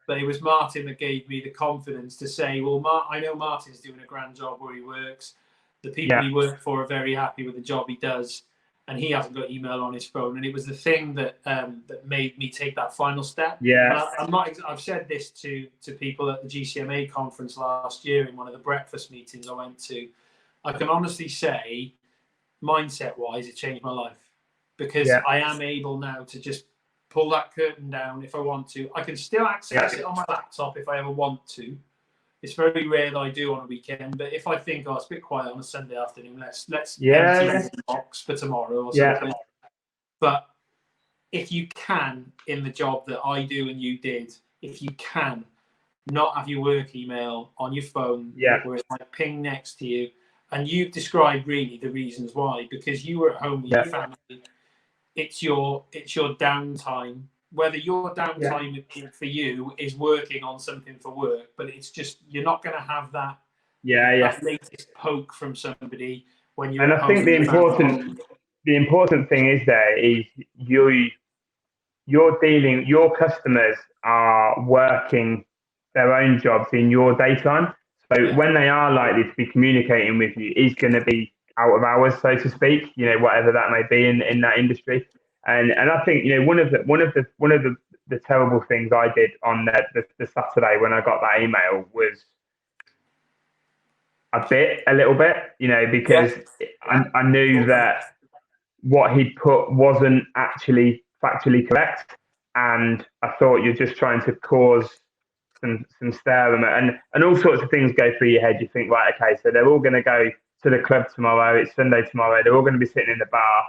But it was Martin that gave me the confidence to say, well, I know Martin's doing a grand job where he works. The people he works for are very happy with the job he does. And he hasn't got email on his phone. And it was the thing that that made me take that final step. I've said this to people at the GCMA conference last year in one of the breakfast meetings I went to. I can honestly say, mindset-wise, it changed my life. Because I am able now to just pull that curtain down if I want to. I can still access it on my laptop if I ever want to. It's very rare that I do on a weekend, but if I think, it's a bit quiet on a Sunday afternoon, let's empty the box for tomorrow or something. But if you can, in the job that I do and you did, if you can not have your work email on your phone, where it's like ping next to you, and you've described really the reasons why, because you were at home with your family. It's your downtime. Whether your downtime for you is working on something for work, but it's just you're not going to have that that latest poke from somebody when you're. And I think the important thing is there is your customers are working their own jobs in your daytime. So when they are likely to be communicating with you is going to be out of hours, so to speak, you know, whatever that may be in that industry. And I think, you know, one of the terrible things I did on the Saturday when I got that email was a little bit, you know, because I knew that what he'd put wasn't actually factually correct, and I thought you're just trying to cause some stir and all sorts of things go through your head. You think, right, okay, so they're all going to go to the club tomorrow. It's Sunday tomorrow. They're all going to be sitting in the bar.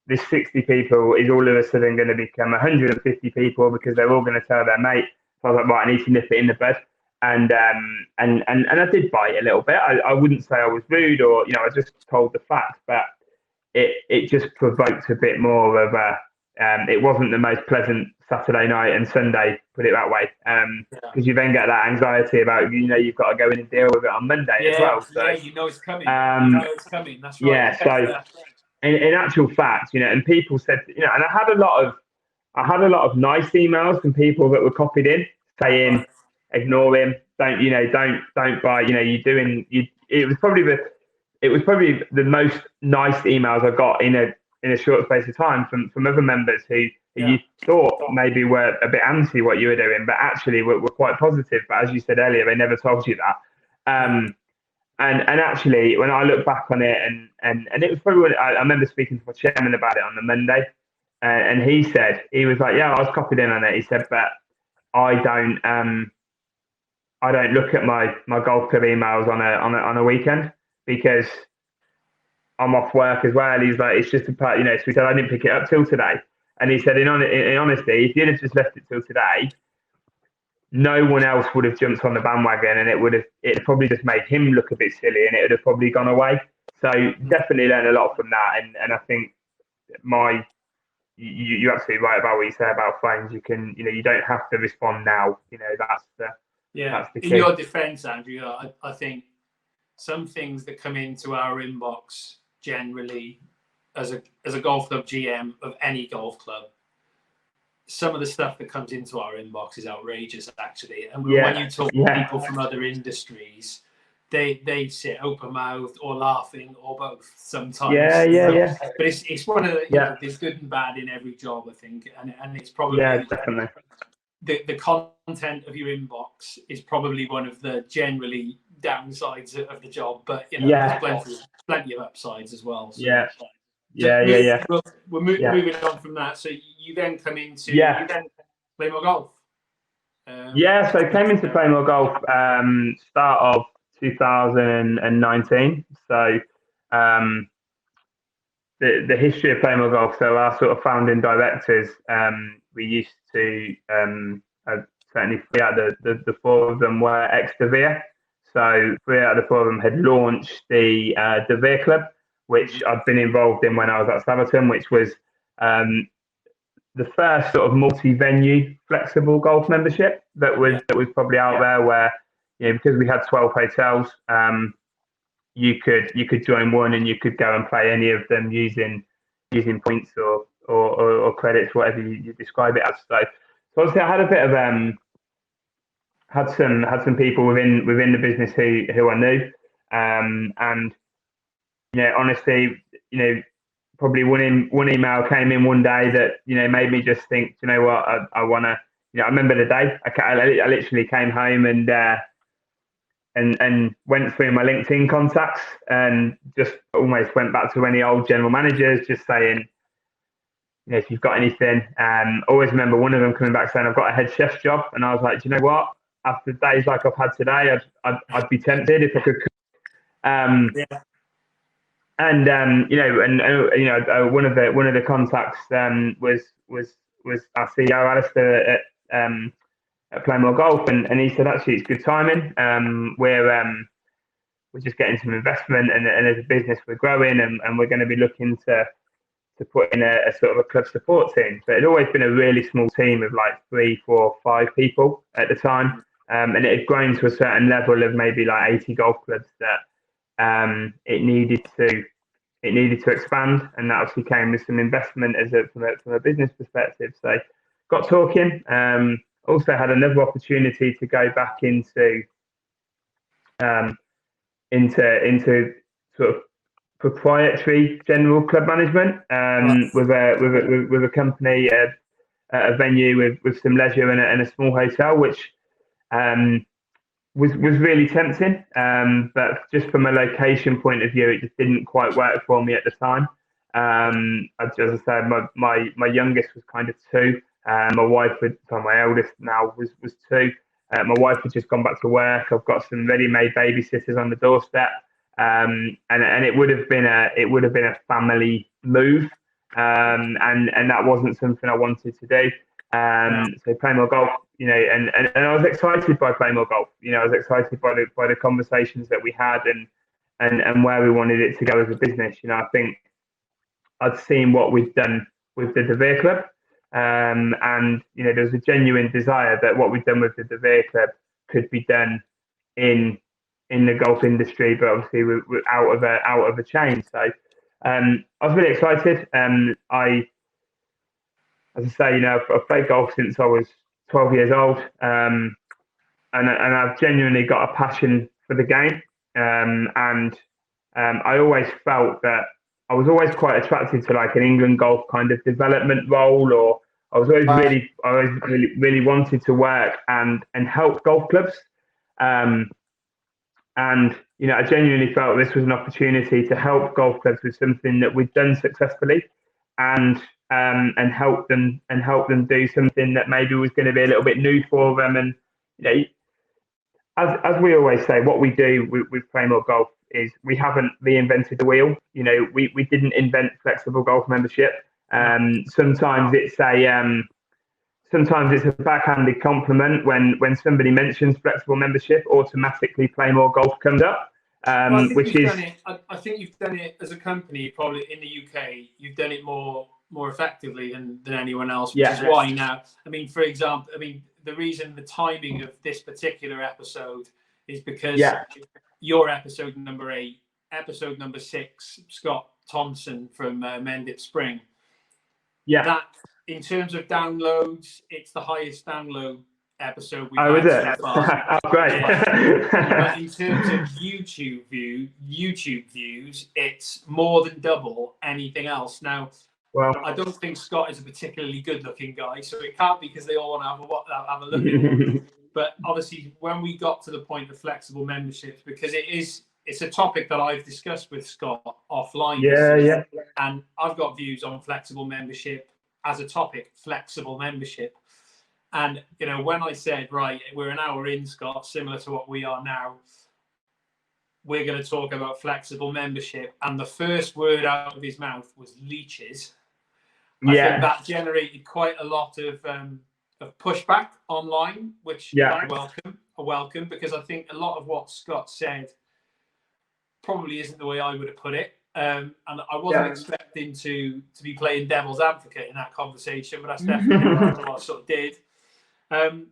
This 60 people is all of a sudden going to become 150 people because they're all going to tell their mate. So I was like, right, I need to nip it in the bud. And I did bite a little bit. I wouldn't say I was rude or, you know, I just told the facts, but it just provoked a bit more of a, it wasn't the most pleasant Saturday night and Sunday, put it that way, because you then get that anxiety about, you know, you've got to go in and deal with it on Monday as well. So, you know it's coming. You know it's coming. That's right. Yeah, so in actual fact, you know, and people said, you know, and I had a lot of nice emails from people that were copied in saying, ignore him, don't buy, you know, it was probably the most nice emails I got in a short space of time from other members who you thought maybe were a bit anti what you were doing, but actually were quite positive. But as you said earlier, they never told you that. And actually, when I look back on it, and it was probably when I remember speaking to my chairman about it on the Monday, and he was like, yeah, I was copied in on it. He said, but I don't look at my golf club emails on a weekend because I'm off work as well. He's like, it's just a part, you know. So he said, I didn't pick it up till today, and he said, in honesty, if you'd have just left it till today, no one else would have jumped on the bandwagon, and it probably just made him look a bit silly, and it would have probably gone away. So definitely learned a lot from that, and I think you're absolutely right about what you say about phones. You can, you know, you don't have to respond now. You know, that's the key. In your defence, Andrew, I think some things that come into our inbox generally, as a golf club GM of any golf club, some of the stuff that comes into our inbox is outrageous, actually. And when you talk to people from other industries, they sit open mouthed or laughing or both sometimes. Yeah. But it's one of the, you know, there's good and bad in every job, I think, and it's probably definitely. The content of your inbox is probably one of the generally downsides of the job, but you know, there's plenty of upsides as well. So, We're moving on from that. So you then come into play more golf. So I came into play more golf start of 2019. So the history of play more golf. So our sort of founding directors, we used to certainly 3 out of the 4 of them were ex-Devere. So 3 out of the 4 of them had launched the Devere Club, which I'd been involved in when I was at Sabaton, which was the first sort of multi-venue flexible golf membership that was probably out there, where, you know, because we had 12 hotels, you could join one and you could go and play any of them using points or credits, whatever you describe it as. So obviously I had a bit of had some people within the business who I knew, and you know, honestly, you know, probably one email came in one day that, you know, made me just think, you know what, I want to, you know, I remember the day I literally came home and went through my LinkedIn contacts and just almost went back to any old general managers, just saying, you know, if you've got anything. Always remember one of them coming back saying, I've got a head chef's job, and I was like, do you know what? After days like I've had today, I'd be tempted if I could. And you know, you know, one of the contacts was our CEO Alistair at Playmore Golf, and he said, actually, it's good timing. We're just getting some investment, and as a business we're growing, and we're going to be looking to put in a sort of a club support team. So it had always been a really small team of like 3, 4, 5 people at the time, and it had grown to a certain level of maybe like 80 golf clubs that it needed to expand, and that obviously came with some investment from a business perspective. So got talking. Also had another opportunity to go back into sort of proprietary general club management with a company, a venue with some leisure and a small hotel, which was really tempting, but just from a location point of view, it just didn't quite work for me at the time. As I said, my youngest was kind of 2. My wife, my eldest now was 2. My wife had just gone back to work. I've got some ready-made babysitters on the doorstep, and it would have been a family move, and that wasn't something I wanted to do. So Playmore Golf, you know, and I was excited by Playmore Golf. You know, I was excited by the conversations that we had and where we wanted it to go as a business. You know, I think I'd seen what we'd done with the Devere Club, and you know, there was a genuine desire that what we'd done with the Devere Club could be done in the golf industry, but obviously we're out of a chain. So I was really excited. As I say, you know, I've played golf since I was 12 years old, and I've genuinely got a passion for the game. And I always felt that I was always quite attracted to like an England golf kind of development role, or I was always really wanted to work and help golf clubs. And you know, I genuinely felt this was an opportunity to help golf clubs with something that we'd done successfully, and help them do something that maybe was going to be a little bit new for them. And you know, as we always say, what we do with Playmore Golf is we haven't reinvented the wheel. You know, we didn't invent flexible golf membership. Sometimes it's a backhanded compliment when somebody mentions flexible membership, automatically Playmore Golf comes up. I think you've done it as a company, probably in the UK. You've done it more effectively than anyone else, which is why now. I mean, for example, the reason the timing of this particular episode is because your episode number 8 episode number 6, Scott Thompson from Mendip Spring. Yeah. That, in terms of downloads, it's the highest download episode we've Oh, had is it? so far. Oh, great. But in terms of YouTube views, it's more than double anything else. Now, Well, I don't think Scott is a particularly good-looking guy, so it can't be because they all want to have a look at him. But obviously, when we got to the point of flexible memberships, because it's a topic that I've discussed with Scott offline. Yeah. And I've got views on flexible membership as a topic, flexible membership. And, you know, when I said, right, we're an hour in, Scott, similar to what we are now, we're going to talk about flexible membership. And the first word out of his mouth was leeches. I think that generated quite a lot of pushback online, which I welcome, because I think a lot of what Scott said probably isn't the way I would have put it. And I wasn't expecting to be playing devil's advocate in that conversation, but that's definitely what I sort of did.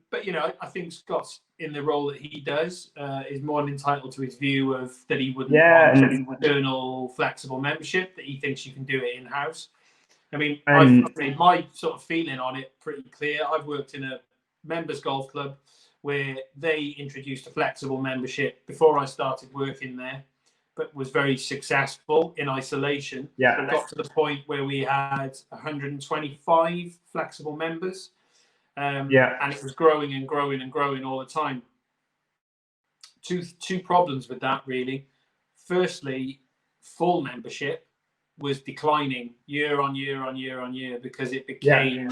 But, you know, I think Scott's in the role that he does is more than entitled to his view of that he wouldn't want internal flexible membership, that he thinks you can do it in-house. I mean, I've made my sort of feeling on it pretty clear. I've worked in a members golf club where they introduced a flexible membership before I started working there, but was very successful in isolation. Yeah. It got to the point where we had 125 flexible members. And it was growing and growing and growing all the time. Two problems with that, really. Firstly, full membership was declining year on year on year on year because it became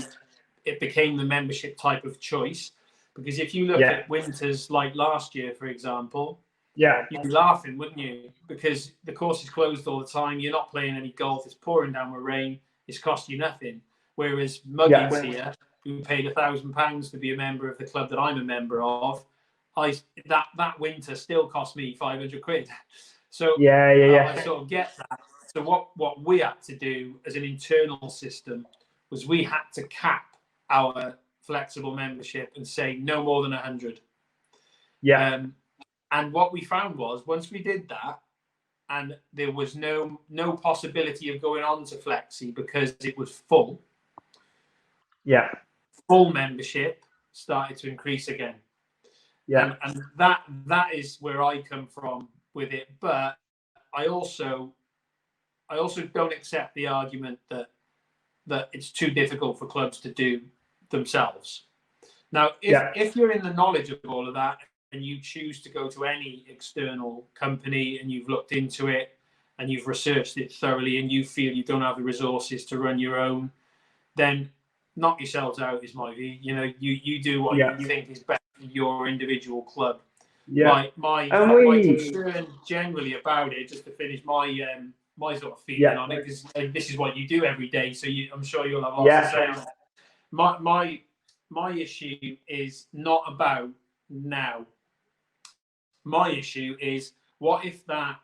the membership type of choice. Because if you look at winters like last year, for example, you'd be laughing, wouldn't you? Because the course is closed all the time. You're not playing any golf. It's pouring down with rain. It's cost you nothing. Whereas Muggins here, who paid £1,000 to be a member of the club that I'm a member of, that winter still cost me £500. So I sort of get that. So what we had to do as an internal system was we had to cap our flexible membership and say no more than 100. And what we found was once we did that, and there was no possibility of going on to flexi because it was full. Full membership started to increase again. And that is where I come from with it. But I also don't accept the argument that it's too difficult for clubs to do themselves. Now, if you're in the knowledge of all of that and you choose to go to any external company and you've looked into it and you've researched it thoroughly and you feel you don't have the resources to run your own, then knock yourselves out is my view. You know, you do what you think is best for your individual club. My concern generally about it, just to finish my sort of feeling on it, because this is what you do every day, so I'm sure you'll have lots to say. My issue is not about now. My issue is what if that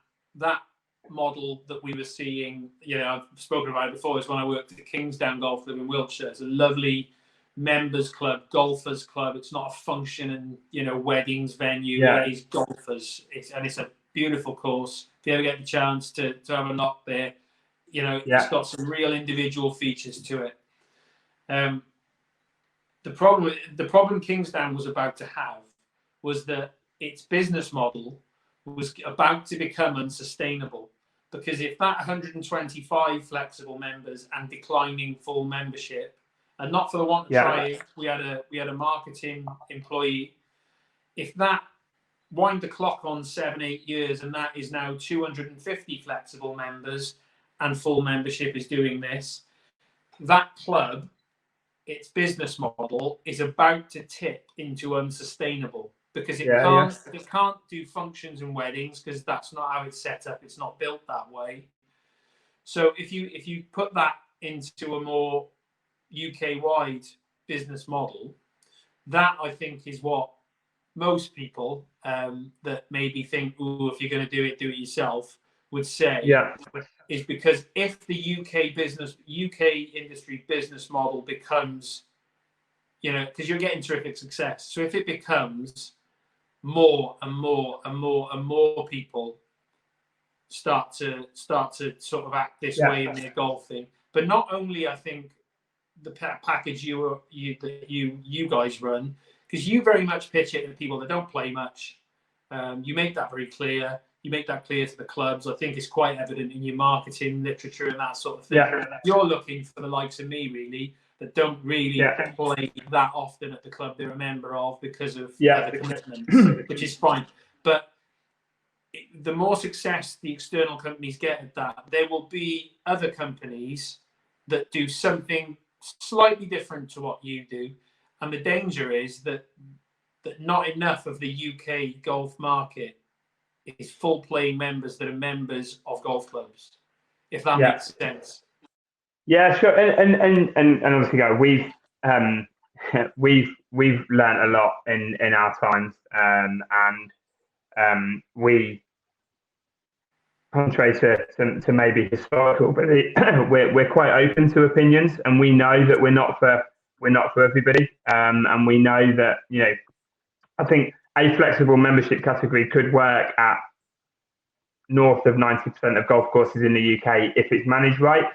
model that we were seeing, you know, I've spoken about it before, is when I worked at the Kingsdown Golf Club in Wiltshire. It's a lovely members club, golfers club. It's not a function and, you know, weddings venue. It is golfers. It's a beautiful course. If you ever get the chance to have a knock there, you know, it's got some real individual features to it. The problem Kingsdown was about to have was that its business model was about to become unsustainable, because if that 125 flexible members and declining full membership, and not for the want of trying, we had a marketing employee. If that wind the clock on 7-8 years, and that is now 250 flexible members and full membership is doing this, that club, its business model is about to tip into unsustainable, because it can't do functions and weddings, because that's not how it's set up. It's not built that way. So if you put that into a more UK-wide business model, that I think is what most people that maybe think, "Ooh, if you're going to do it yourself," would say. Is because if the UK industry business model becomes, you know, because you're getting terrific success. So if it becomes more and more and more and more people start to sort of act this way in their golfing. But not only, I think, the package you guys run, because you very much pitch it to people that don't play much. You make that very clear. You make that clear to the clubs. I think it's quite evident in your marketing literature and that sort of thing. You're looking for the likes of me, really, that don't really play that often at the club they're a member of because of other commitments, which is fine. But the more success the external companies get at that, there will be other companies that do something slightly different to what you do. And the danger is that not enough of the UK golf market is full playing members that are members of golf clubs, if that makes sense. Yeah, sure. And obviously, we've learned a lot in our times, and we, contrary to maybe historical, but we're quite open to opinions, and we know that we're not for everybody, and we know that, you know, I think a flexible membership category could work at north of 90% of golf courses in the UK if it's managed right,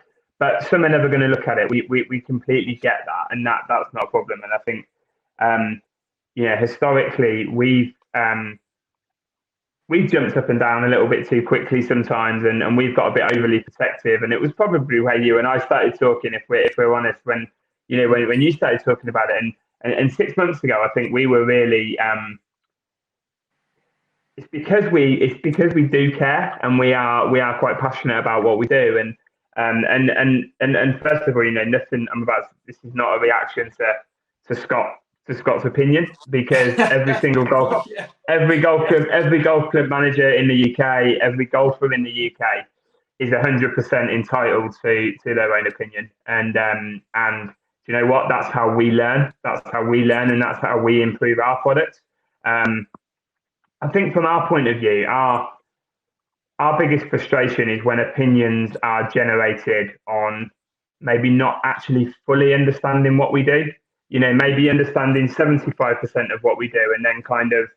but some are never going to look at it. We completely get that, and that's not a problem. And I think, historically we've jumped up and down a little bit too quickly sometimes, and we've got a bit overly protective. And it was probably where you and I started talking, if we're honest, when you started talking about it, and 6 months ago, I think we were really. It's because we do care, and we are quite passionate about what we do, and first of all, nothing. This is not a reaction to Scott's opinion, because every single golf club manager in the UK, every golfer in the UK is 100% entitled to their own opinion, and you know what? That's how we learn. And that's how we improve our product. I think from our point of view, our biggest frustration is when opinions are generated on maybe not actually fully understanding what we do. Maybe understanding 75% of what we do, and then kind of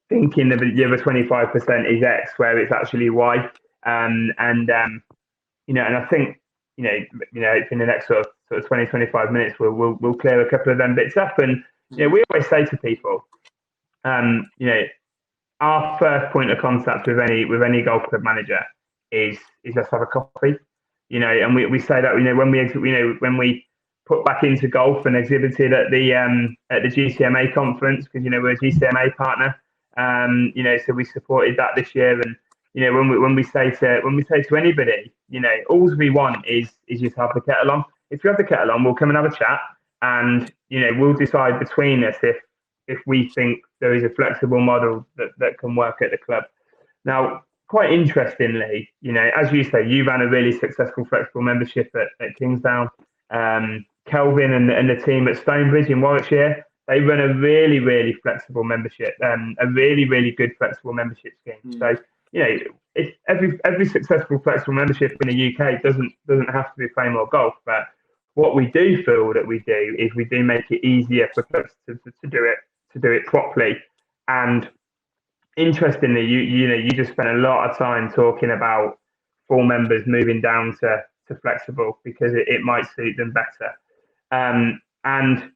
thinking that the other 25% is X, where it's actually Y. And I think, in the next sort of 20, 25 minutes, we'll clear a couple of them bits up. And, we always say to people, our first point of contact with any golf club manager is let's have a coffee, and we say that, when we put back into golf and exhibited at the GCMA conference, because we're a GCMA partner, so we supported that this year. And when we say to anybody, all we want is you to have the kettle on. If you have the kettle on, we'll come and have a chat, and we'll decide between us if we think there is a flexible model that can work at the club. Now, quite interestingly, as you say, you ran a really successful flexible membership at Kingsdown. Kelvin and the team at Stonebridge in Warwickshire, they run a really, really flexible membership, a really, really good flexible membership scheme. So, it's every successful flexible membership in the UK doesn't have to be fame or golf, but what we do feel that we do is we do make it easier for clubs to do it properly. And interestingly, you just spent a lot of time talking about full members moving down to flexible because it might suit them better. And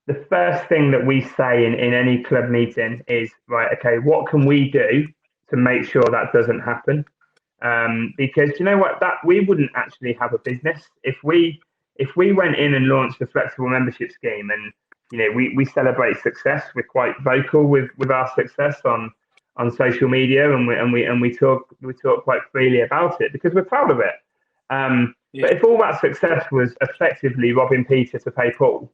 the first thing that we say in any club meeting is, right, okay, what can we do to make sure that doesn't happen? Because you know what, that we wouldn't actually have a business if we went in and launched a flexible membership scheme, and we celebrate success. We're quite vocal with our success on social media, and we talk quite freely about it because we're proud of it. But if all that success was effectively robbing Peter to pay Paul,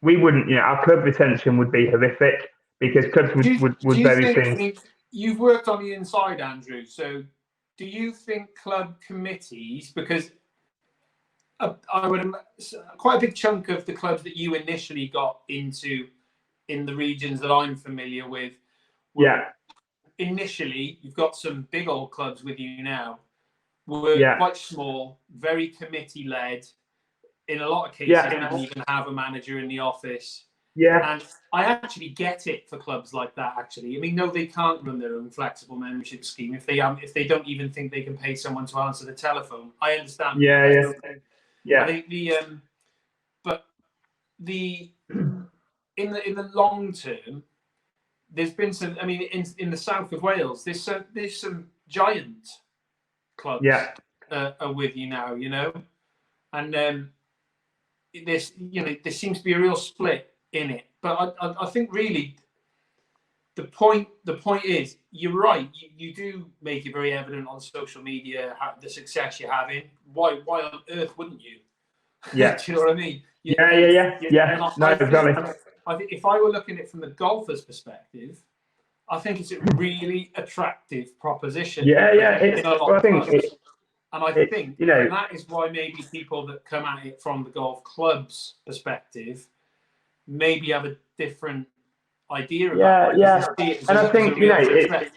we wouldn't. Our club retention would be horrific because clubs would very soon. You've worked on the inside, Andrew. So, do you think club committees, because I would quite a big chunk of the clubs that you initially got into in the regions that I'm familiar with. Initially, you've got some big old clubs with you now. We're quite small, very committee led. In a lot of cases, you don't even have a manager in the office. Yeah. And I actually get it for clubs like that. Actually, I mean, no, they can't run their own flexible membership scheme if they don't even think they can pay someone to answer the telephone. I understand. Yeah. Yeah. I Yeah. think but the in the long term, there's been some. I mean, in the south of Wales, there's some giant clubs Yeah. are with you now, and there seems to be a real split in it. But I think really the point is, you're right. You do make it very evident on social media the success you're having. Why on earth wouldn't you? Yeah. Do you know what I mean? Yeah. No, exactly. I think if I were looking at it from the golfer's perspective, I think it's a really attractive proposition. Yeah. In a lot Well, I of think clubs. And I think you know, that is why maybe people that come at it from the golf club's perspective maybe have a different idea about it. yeah. And I think it's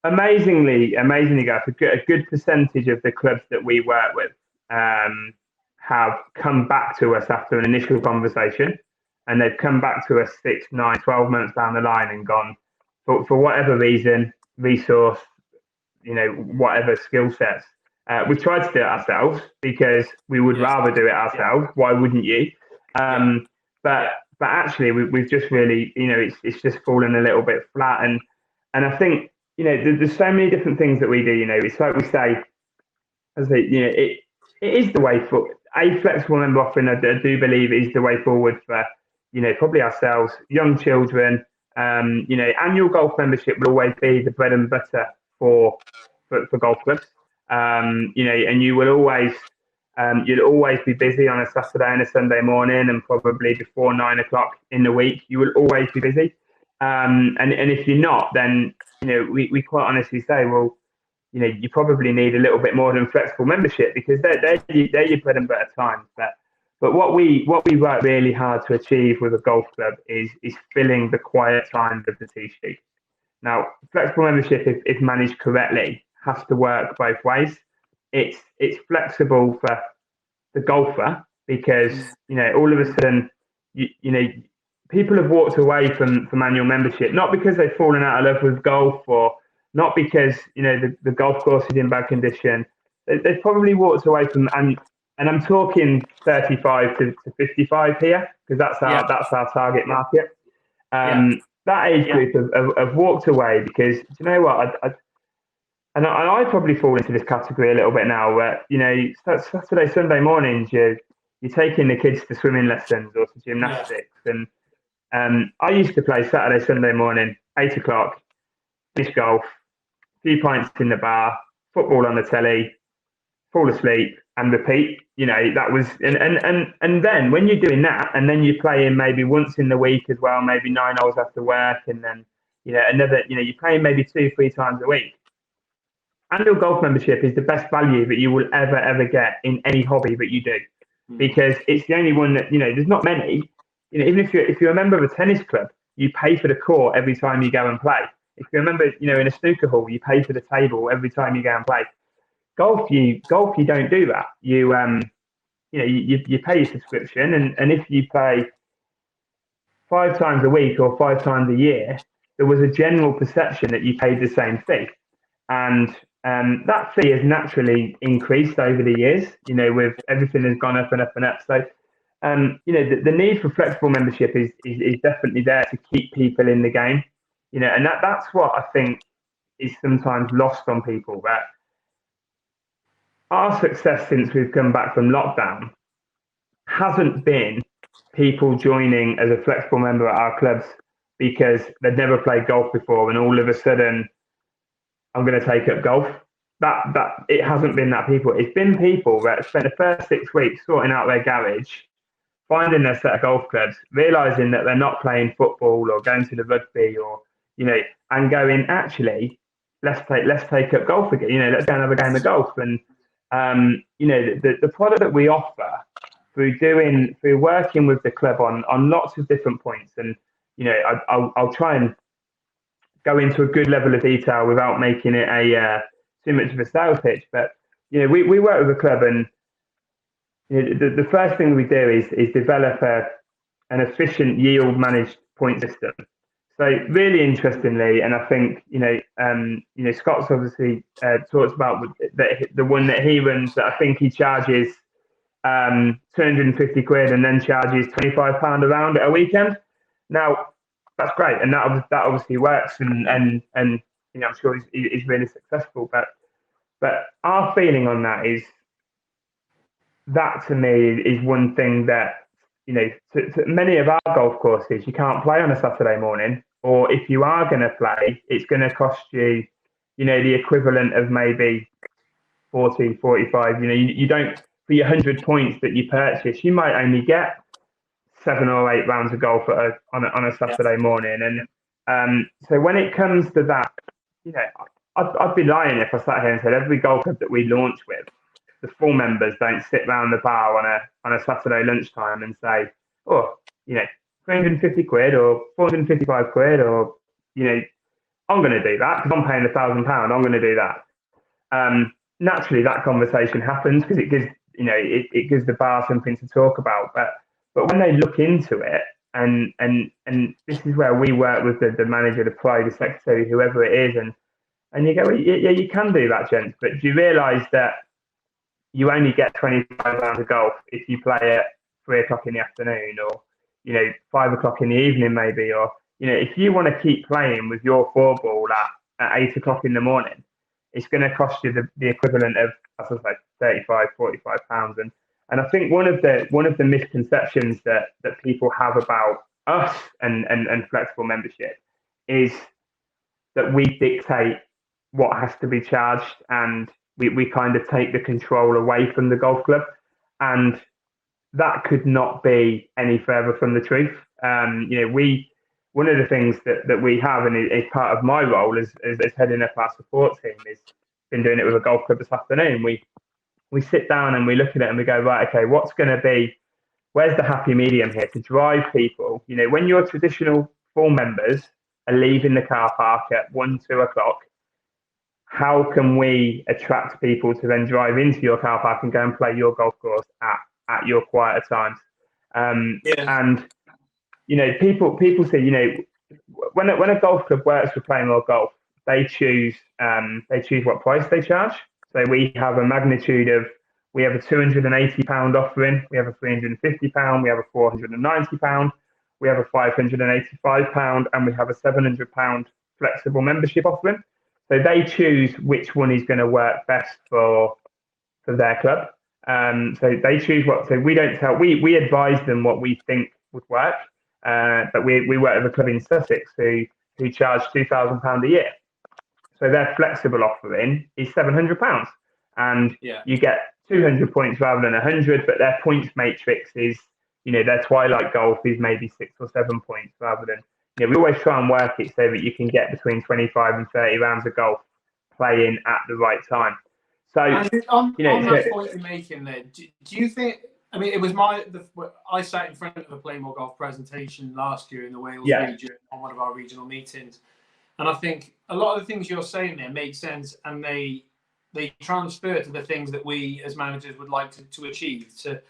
amazingly, guys, a good percentage of the clubs that we work with have come back to us after an initial conversation, and they've come back to us 6, 9, 12 months down the line and gone, for whatever reason, resource, whatever skill sets. We've tried to do it ourselves because we would rather do it ourselves. Why wouldn't you? But actually, we've just really, it's just fallen a little bit flat. And I think, there's so many different things that we do. It's like we say, it is the way for a flexible member offering. I do believe is the way forward for, probably ourselves, young children. Annual golf membership will always be the bread and butter for golf clubs. And you will always you'll always be busy on a Saturday and a Sunday morning, and probably before 9 o'clock in the week. You will always be busy. And if you're not, then we quite honestly say, well, you probably need a little bit more than flexible membership, because they're your bread and butter times. But what we work really hard to achieve with a golf club is filling the quiet times of the tee sheet. Now, flexible membership, if managed correctly, has to work both ways. It's flexible for the golfer because all of a sudden people have walked away from annual membership, not because they've fallen out of love with golf, or not because the golf course is in bad condition. They've probably walked away from, and I'm talking 35 to 55 here, because that's our target market. That age group have walked away because, do you know what? I probably fall into this category a little bit now, where Saturday, Sunday mornings, you're taking the kids to swimming lessons or to gymnastics, and I used to play Saturday, Sunday morning, 8 o'clock, finish golf, a few pints in the bar, football on the telly, fall asleep and repeat. That was, and then when you're doing that, and then you're playing maybe once in the week as well, maybe 9 hours after work, and then another, you're playing maybe 2-3 times a week. Annual golf membership is the best value that you will ever get in any hobby that you do, because it's the only one that there's not many. Even if you're a member of a tennis club, you pay for the court every time you go and play. If you're a member, in a snooker hall, you pay for the table every time you go and play. Golf, you don't do that. You pay your subscription, and if you play 5 times a week or 5 times a year, there was a general perception that you paid the same fee, and that fee has naturally increased over the years. With everything has gone up and up and up. So, the need for flexible membership is definitely there to keep people in the game. And that's what I think is sometimes lost on people. That our success since we've come back from lockdown hasn't been people joining as a flexible member at our clubs because they'd never played golf before, and all of a sudden, I'm going to take up golf. That it hasn't been that people. It's been people that spent the first 6 weeks sorting out their garage, finding their set of golf clubs, realizing that they're not playing football or going to the rugby, or and going, actually, let's take up golf again. Let's go and have a game of golf. And the product that we offer through working with the club on lots of different points, and I'll try and go into a good level of detail without making it too much of a sales pitch. But we work with a club, and the first thing we do is develop an efficient yield managed point system. So really interestingly, and I think Scott's obviously talks about the one that he runs, that I think he charges 250 quid and then charges £25 a round at a weekend. Now that's great, and that obviously works, and I'm sure he's really successful. But our feeling on that is that, to me, is one thing that, to many of our golf courses, you can't play on a Saturday morning, or if you are going to play, it's going to cost you, the equivalent of maybe 40, 45. You don't, for your 100 points that you purchase, you might only get 7 or 8 rounds of golf on a Saturday morning. And so when it comes to that, I'd be lying if I sat here and said every golf club that we launch with, the full members don't sit round the bar on a Saturday lunchtime and say, oh, 350 quid or 455 quid, or, I'm going to do that because I'm paying £1,000. I'm going to do that. Naturally, that conversation happens because it gives, it gives the bar something to talk about. But when they look into it, and this is where we work with the manager, the pro, the secretary, whoever it is, and you go, well, yeah, you can do that, gents. But do you realise that you only get 25 rounds of golf if you play at 3 o'clock in the afternoon, or 5 o'clock in the evening maybe, or if you want to keep playing with your 4-ball at 8 o'clock in the morning, it's going to cost you the equivalent of, as I say, 35, 45 pounds. And I think one of the misconceptions that people have about us and flexible membership is that we dictate what has to be charged, and we kind of take the control away from the golf club, and that could not be any further from the truth. One of the things that we have, and is part of my role as heading up our support team, is been doing it with a golf club this afternoon. We sit down and we look at it and we go, right, okay, where's the happy medium here to drive people? When your traditional full members are leaving the car park at 1, 2 o'clock, how can we attract people to then drive into your car park and go and play your golf course at your quieter times? And people say, when a golf club works with Play More Golf, they choose what price they charge. So we have a magnitude of, we have a £280 offering, we have a £350, we have a £490, we have a £585, and we have a £700 flexible membership offering. So they choose which one is going to work best for their club. So they choose so we don't tell, we advise them what we think would work. But we work with a club in Sussex who charge £2,000 a year. So their flexible offering is £700, and you get 200 points rather than 100. But their points matrix is, their twilight golf is maybe 6 or 7 points rather than. We always try and work it so that you can get between 25 and 30 rounds of golf playing at the right time. So on that point you're making there, do you think? I mean, it was I sat in front of a Play More Golf presentation last year in the Wales region on one of our regional meetings. And I think a lot of the things you're saying there make sense, and they transfer to the things that we as managers would like to achieve, to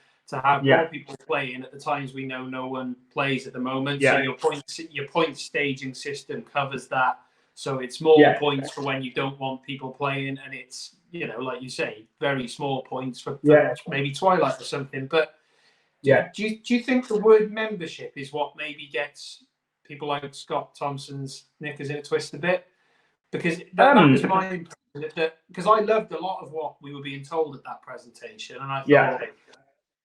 have more people playing at the times we know no one plays at the moment. So your point staging system covers that. So it's more points for when you don't want people playing, and it's, like you say, very small points for maybe twilight or something. But do you think the word membership is what maybe gets people like Scott Thompson's knickers in a twist a bit? Because that was my impression, because I loved a lot of what we were being told at that presentation, and I thought,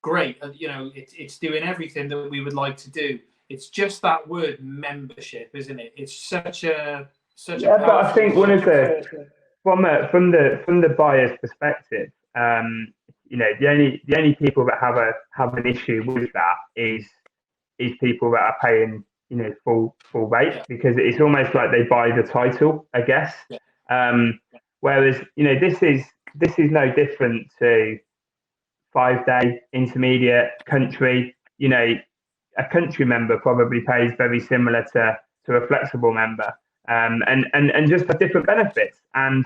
great, it's doing everything that we would like to do. It's just that word membership, isn't it? It's such a but I think one of the from the buyer's perspective, the only people that have an issue with that is people that are paying full rate, because it's almost like they buy the title, I guess. Whereas this is no different to 5-day, intermediate, country. A country member probably pays very similar to a flexible member. And just have different benefits, and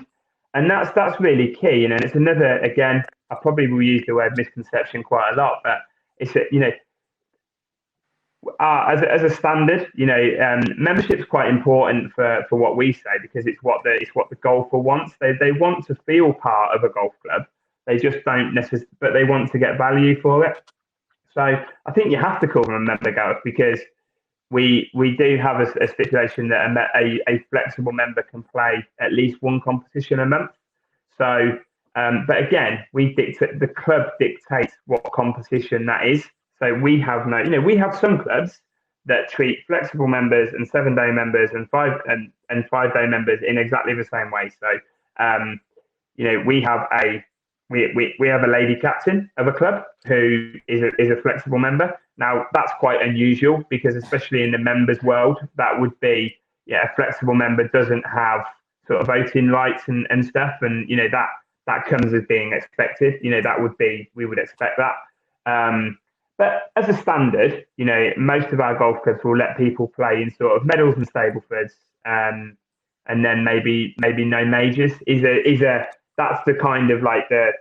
that's really key, and it's another, again, I probably will use the word misconception quite a lot, but it's As a standard, membership's quite important for what we say, because it's what the golfer wants. They want to feel part of a golf club. They just don't necessarily, but they want to get value for it. So I think you have to call them a member, Gareth, because we do have a stipulation that a flexible member can play at least one competition a month. So, but again, the club dictates what competition that is. So we have we have some clubs that treat flexible members and 7-day members and 5-day members in exactly the same way. So, we have a lady captain of a club who is a flexible member. Now that's quite unusual, because especially in the members world, that would be a flexible member doesn't have sort of voting rights and stuff, and that comes as being expected. We would expect that. But as a standard, most of our golf clubs will let people play in sort of medals and Staplefords, and then maybe no majors. That's the kind of like the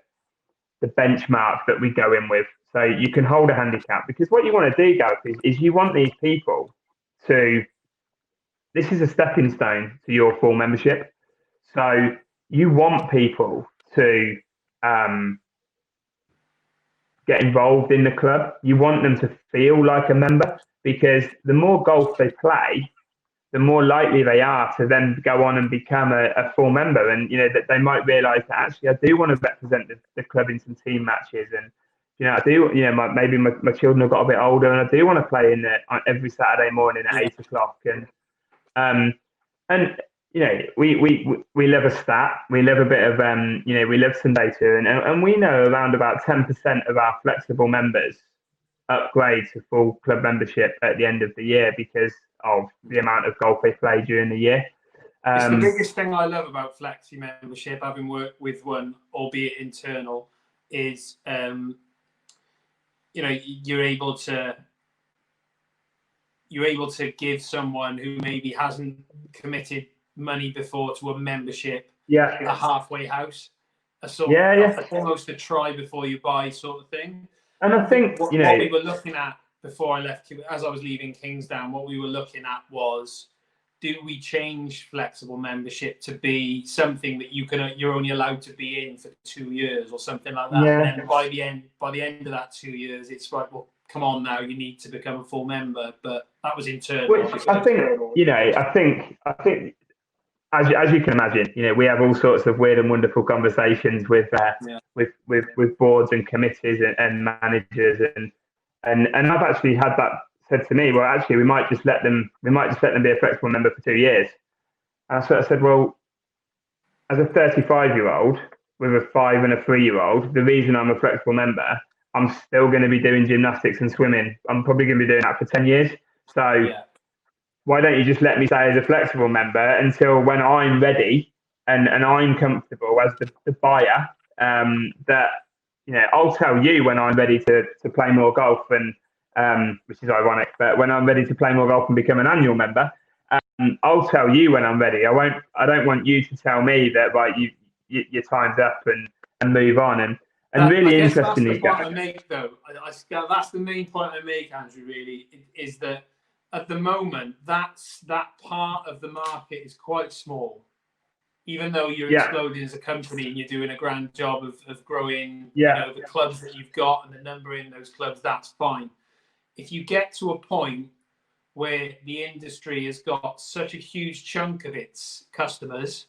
benchmark that we go in with. So you can hold a handicap, because what you want to do, Gareth, is you want these people to. This is a stepping stone to your full membership. So you want people to get involved in the club. You want them to feel like a member, because the more golf they play, the more likely they are to then go on and become a full member. And that they might realise that actually I do want to represent the club in some team matches, and I do. Maybe my children have got a bit older, and I do want to play in every Saturday morning at 8 o'clock. And we love a stat. We love a bit of we love some data, and we know around about 10% of our flexible members upgrade to full club membership at the end of the year, because of the amount of golf they play during the year. It's the biggest thing I love about flexi membership, having worked with one, albeit internal, is you're able to give someone who maybe hasn't committed money before to a membership, a halfway house, a sort of almost a try before you buy sort of thing. And I think what we were looking at before I left, as I was leaving Kingsdown, what we were looking at was, do we change flexible membership to be something that you're only allowed to be in for 2 years or something like that? Yeah. And then by the end of that 2 years, it's like, well, come on now, you need to become a full member. But that was internal. Which I think as you can imagine, we have all sorts of weird and wonderful conversations with boards and committees and managers, and I've actually had that said to me. Well, actually, we might just let them be a flexible member for 2 years. And I said, well, as a 35-year-old with a 5 and a 3-year-old, the reason I'm a flexible member, I'm still going to be doing gymnastics and swimming. I'm probably going to be doing that for 10 years. So why don't you just let me stay as a flexible member until when I'm ready and I'm comfortable as the buyer, that I'll tell you when I'm ready to play more golf, and which is ironic, but when I'm ready to play more golf and become an annual member, I'll tell you when I'm ready. I don't want you to tell me that your time's up and move on. And really interestingly, that's the main point I make, Andrew, really, is that at the moment, that part of the market is quite small. Even though you're exploding as a company and you're doing a grand job of growing the clubs that you've got and the number in those clubs, that's fine. If you get to a point where the industry has got such a huge chunk of its customers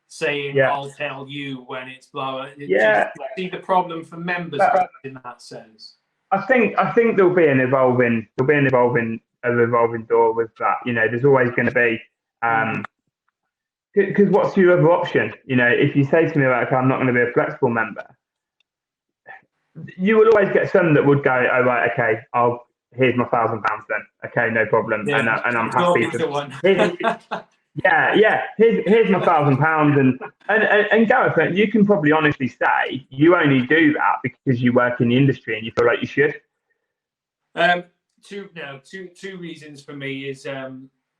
saying, I'll tell you when it's blowing. Do you see the problem for members in that sense? I think there'll be an evolving door with that. There's always going to be, because what's your other option? If you say to me, like, I'm not going to be a flexible member, you will always get some that would go, oh right, okay, here's my £1,000 then. Okay, no problem, and I'm happy to. Here's my £1,000, and Gareth, you can probably honestly say you only do that because you work in the industry and you feel like you should. Two reasons for me is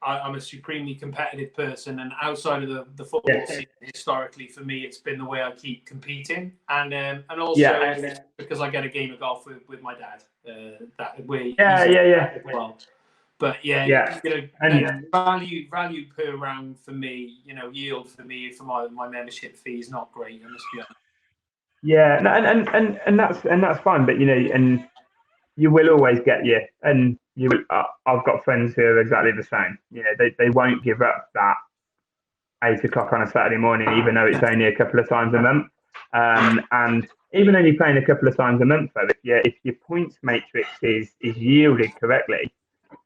I'm a supremely competitive person, and outside of the football scene, historically for me, it's been the way I keep competing, and also because I get a game of golf with my dad. That way, well. But and value per round for me, yield for me for my membership fee is not great. I must be honest. Yeah, no, and that's fine, but and you will always get and you will. I've got friends who are exactly the same. They won't give up that 8 o'clock on a Saturday morning, even though it's only a couple of times a month. And even only playing a couple of times a month, though, if your points matrix is yielded correctly,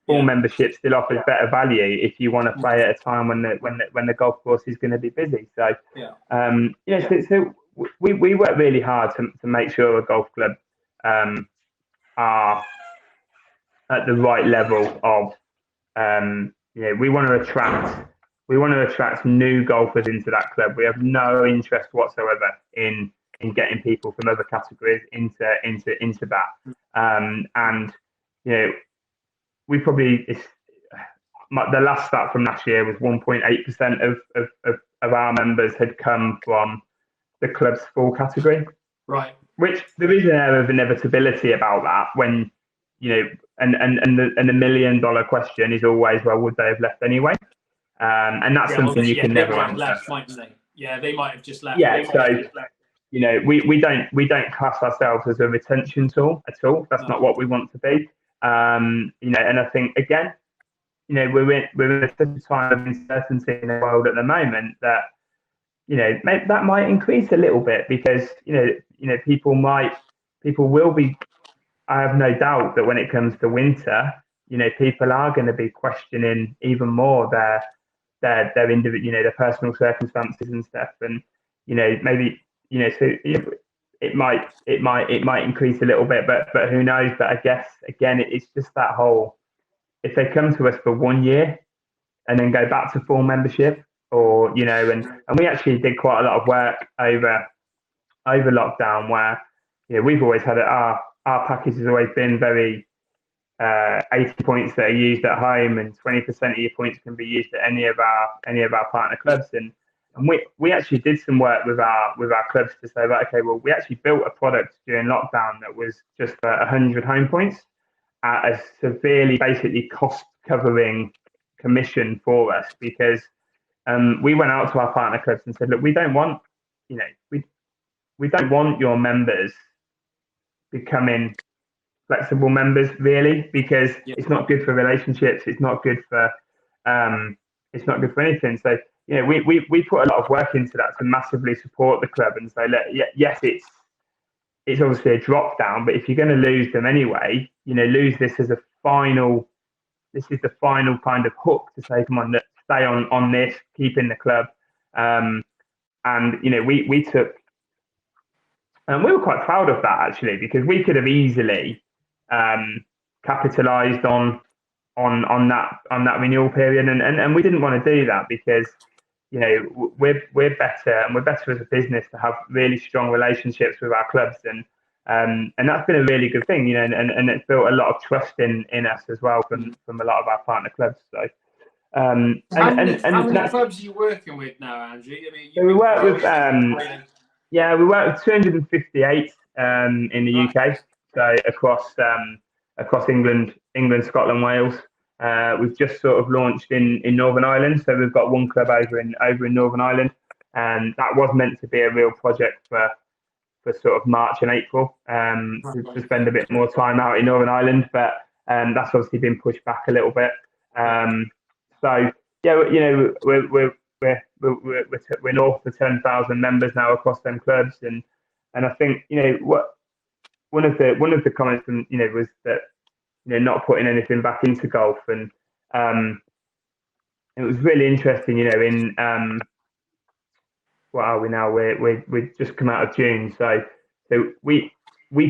full membership still offers better value if you want to play at a time when the golf course is going to be busy. So, so we work really hard to make sure a golf club are at the right level of we want to attract new golfers into that club. We have no interest whatsoever in getting people from other categories into that. And we probably the last stat from last year was 1.8% of our members had come from the club's full category. Right. Which there is an air of inevitability about that when and the $1 million question is always, well, would they have left anyway? And that's something you can never answer. Left, mightn't they? Yeah, they might have just left. Yeah, so we don't class ourselves as a retention tool at all. That's not what we want to be. And I think again, we're in such a time of uncertainty in the world at the moment that that might increase a little bit because people will be. I have no doubt that when it comes to winter, people are going to be questioning even more their individual, their personal circumstances and stuff, and maybe so it might increase a little bit, but who knows? But I guess again, it's just that whole, if they come to us for 1 year and then go back to full membership, or and we actually did quite a lot of work over lockdown where we've always had our package has always been very 80 points that are used at home and 20% of your points can be used at any of our partner clubs, and we actually did some work with our clubs to say, right, okay, well, we actually built a product during lockdown that was just 100 home points at a severely basically cost covering commission for us, because we went out to our partner clubs and said, look, we don't want we don't want your members becoming flexible members, really, because it's not good for relationships. It's not good for anything. So we put a lot of work into that to massively support the club and say, look, yes, it's obviously a drop down, but if you're going to lose them anyway, lose this as a final. This is the final kind of hook to say, come on, let's stay on this, keep in the club, and we took. And we were quite proud of that, actually, because we could have easily capitalised on that renewal period, and we didn't want to do that because we're better, and we're better as a business to have really strong relationships with our clubs, and that's been a really good thing, and it's built a lot of trust in us as well from a lot of our partner clubs. So. How many clubs are you working with now, Andrew? I mean, so we work with. We work with 258 in the UK, so across England, Scotland, Wales. We've just sort of launched in Northern Ireland, so we've got one club over in Northern Ireland, and that was meant to be a real project for sort of March and April to spend a bit more time out in Northern Ireland, but that's obviously been pushed back a little bit. So yeah, we're north of 10,000 members now across them clubs, and I think what one of the comments from was that not putting anything back into golf, and it was really interesting. In what are we now? We've just come out of June, so we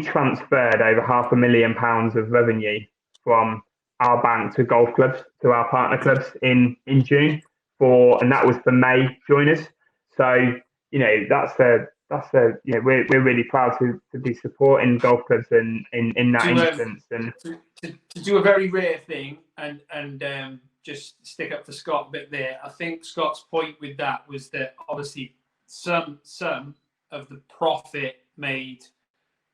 transferred over £500,000 of revenue from our bank to golf clubs, to our partner clubs in June, and that was for May joiners. So we're really proud to be supporting golf clubs in that instance, and to do a very rare thing and just stick up for Scott a bit there. I think Scott's point with that was that obviously some of the profit made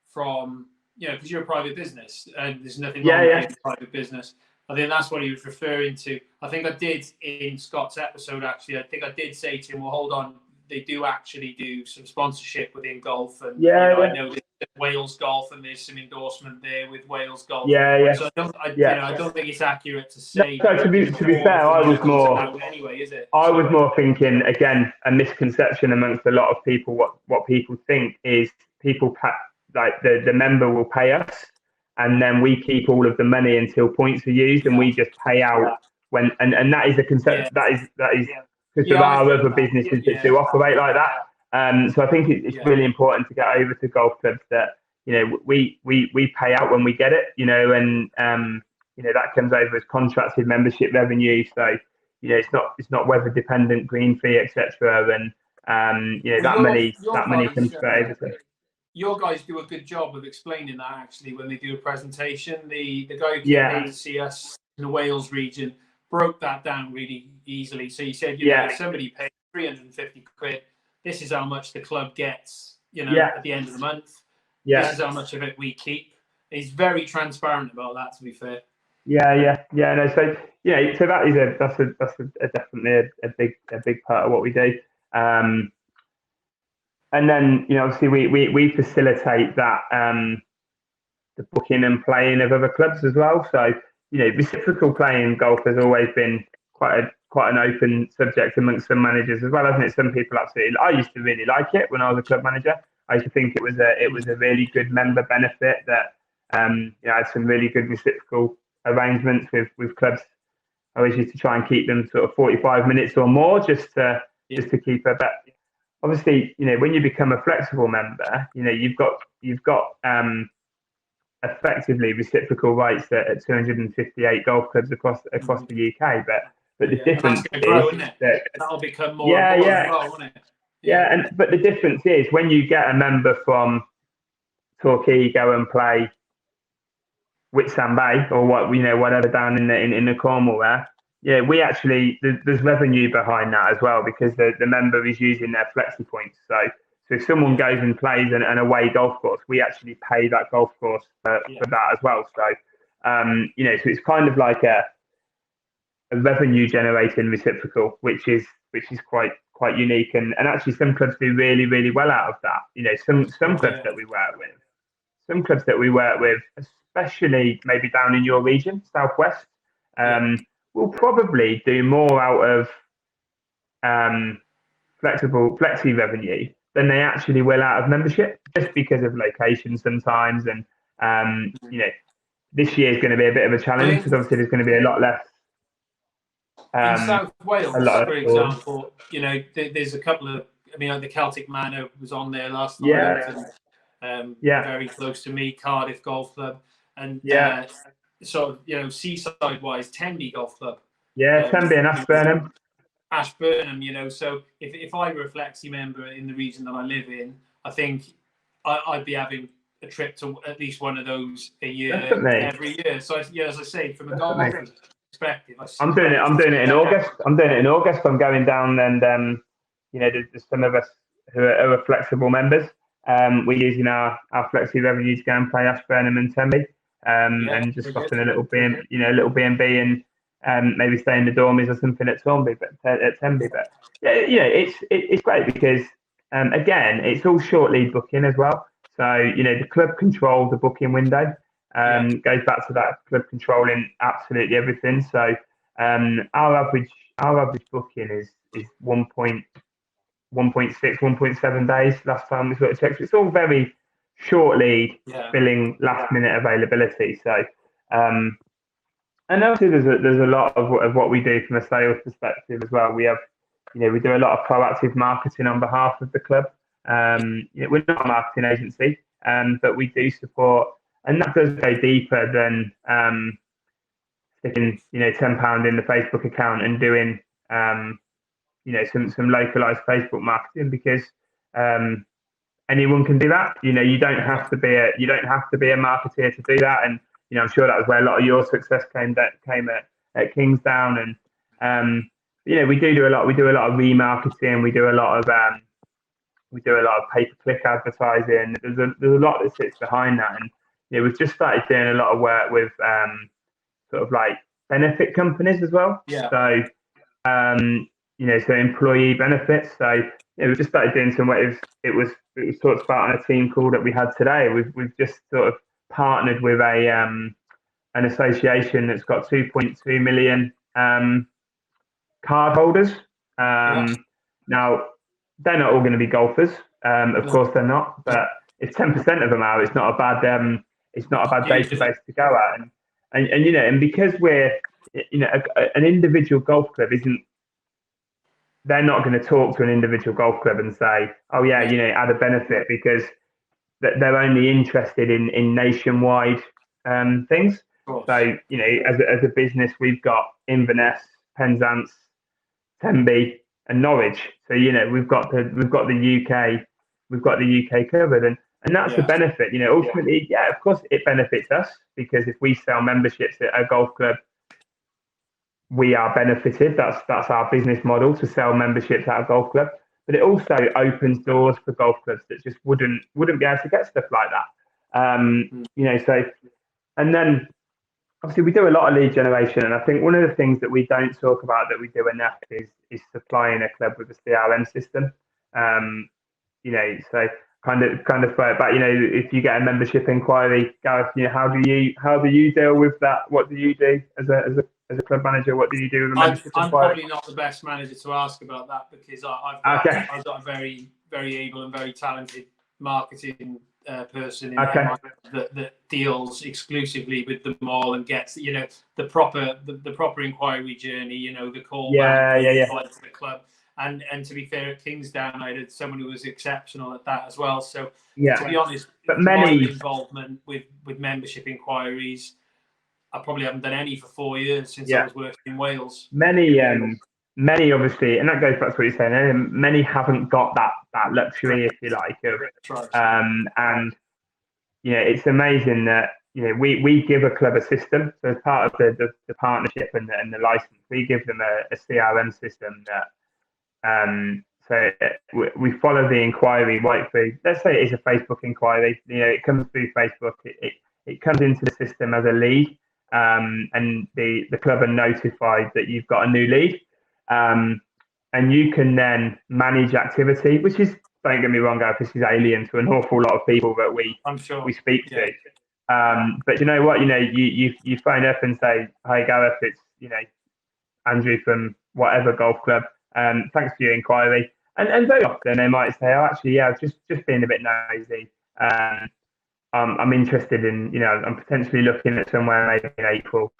from, because you're a private business and there's nothing wrong with being a private business. I think that's what he was referring to. I think I did in Scott's episode, actually, I think I did say to him, well, hold on, they do actually do some sponsorship within golf. And I know there's Wales Golf and there's some endorsement there with Wales Golf. So I don't think it's accurate to say. No, to be fair, I was more anyway, is it? I was more thinking, again, a misconception amongst a lot of people. What people think is people like the member will pay us, and then we keep all of the money until points are used, and we just pay out when. And that is a concept. That is because there are other businesses that do operate like that. So I think it's really important to get over to golf clubs that we pay out when we get it. And that comes over as contracted membership revenue. So it's not weather dependent, green fee, etc. And that money comes straight over to. Your guys do a good job of explaining that, actually, when they do a presentation. The guy who came to see us in the Wales region broke that down really easily. So he said, if somebody paid 350 quid, this is how much the club gets, at the end of the month. This is how much of it we keep. He's very transparent about that, to be fair. No, so that is that's definitely a big part of what we do. And then, obviously we facilitate that, the booking and playing of other clubs as well. So, reciprocal playing golf has always been quite an open subject amongst some managers as well, hasn't it? Some people absolutely. I used to really like it when I was a club manager. I used to think it was a really good member benefit that had some really good reciprocal arrangements with clubs. I always used to try and keep them sort of 45 minutes or more just to keep a bet. Obviously, when you become a flexible member, you've got effectively reciprocal rights at 258 golf clubs across the UK. But the difference is that that'll become more and more as well, won't it? But the difference is when you get a member from Torquay go and play Whitsun Bay or whatever down in the Cornwall there. We actually there's revenue behind that as well, because the member is using their flexi points. So if someone goes and plays an away golf course, we actually pay that golf course for that as well. So so it's kind of like a revenue generating reciprocal, which is quite unique, and actually some clubs do really, really well out of that. Some clubs that we work with, especially maybe down in your region, Southwest, will probably do more out of flexi revenue than they actually will out of membership, just because of location sometimes. And this year is going to be a bit of a challenge because obviously there's going to be a lot less. In South Wales, for example, there's a couple of. I mean, like the Celtic Manor was on there last night. Very close to me, Cardiff Golf Club, and sort of seaside wise, Tenby Golf Club. Tenby and Ashburnham. So if I were a flexi member in the region that I live in, I think I'd be having a trip to at least one of those a year, every year. So as I say, from a golf perspective, I'm doing it in August. I'm going down, and there's some of us who are flexible members. We're using our flexi revenue to go and play Ashburnham and Tenby, and just stopping a little B&B and maybe stay in the dormies or something at Tenby. But it's great because again, it's all short lead booking as well. So the club control the booking window. Goes back to that club controlling absolutely everything. So our average booking is 1.6, 1.7 days. Last time we sort of checked, it's all very short lead, filling last minute availability. So and obviously there's a lot of what we do from a sales perspective as well. We have we do a lot of proactive marketing on behalf of the club. We're not a marketing agency, but we do support. And that does go deeper than sticking, £10 in the Facebook account and doing, some localized Facebook marketing, because anyone can do that. You don't have to be a marketeer to do that. And I'm sure that was where a lot of your success came at Kingsdown, We do a lot. We do a lot of remarketing. We do a lot of pay-per-click advertising. There's a lot that sits behind that, and we've just started doing a lot of work with sort of like benefit companies as well. Yeah. So so employee benefits. So we've just started doing some work. It was talked about on a team call that we had today. We've just sort of partnered with an association that's got 2.2 million card holders. Now, they're not all going to be golfers. Of course, they're not. But if 10% of them are, it's not a bad database to go at. And because we're an individual golf club isn't. They're not going to talk to an individual golf club and say, "Oh yeah, add a benefit," because they're only interested in nationwide things. So as a business, we've got Inverness, Penzance, Tenby, and Norwich. So we've got the UK covered, and that's the benefit. Ultimately, of course, it benefits us because if we sell memberships at a golf club, we are benefited. That's our business model, to sell memberships at a golf club. But it also opens doors for golf clubs that just wouldn't be able to get stuff like that. So, and then obviously we do a lot of lead generation, and I think one of the things that we don't talk about that we do enough is supplying a club with a CRM system. So kind of throw it back. If you get a membership inquiry, Gareth, how do you deal with that? What do you do as a club manager? What do you do with a membership I'm inquiry? probably not the best manager to ask about that because I've got a very, very able and very talented marketing person in that deals exclusively with them all and gets the proper inquiry journey. The call back to the club. And to be fair, at Kingsdown, I had someone who was exceptional at that as well. So to be honest, but my involvement with membership inquiries, I probably haven't done any for 4 years since I was working in Wales. Many obviously, and that goes back to what you're saying. Many haven't got that luxury, if you like, of and it's amazing that we give a club a system. So as part of the partnership and the license, we give them a CRM system that. So we follow the inquiry right through. Let's say it is a Facebook inquiry. It comes through Facebook. It comes into the system as a lead, and the club are notified that you've got a new lead, and you can then manage activity, which is, don't get me wrong, Gareth, this is alien to an awful lot of people that we speak to. But you know what? You phone up and say, "Hi, Gareth, it's Andrew from whatever golf club. Thanks for your inquiry." And very often they might say, "Oh, actually, I've just being a bit nosy. I'm interested in, I'm potentially looking at somewhere maybe in April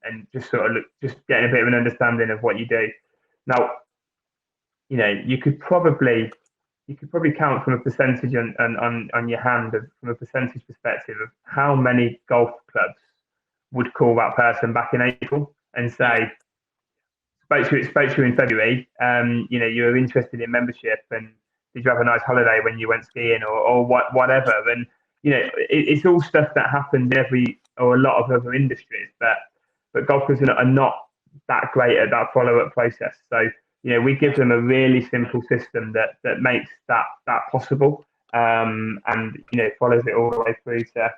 and just sort of just getting a bit of an understanding of what you do." Now, you could probably count from a percentage on your hand from a percentage perspective of how many golf clubs would call that person back in April and say, spoke to you in February. You were interested in membership, and did you have a nice holiday when you went skiing or whatever? And it's all stuff that happens in every or a lot of other industries, but golfers are not that great at that follow-up process. So we give them a really simple system that makes that possible, and follows it all the way through to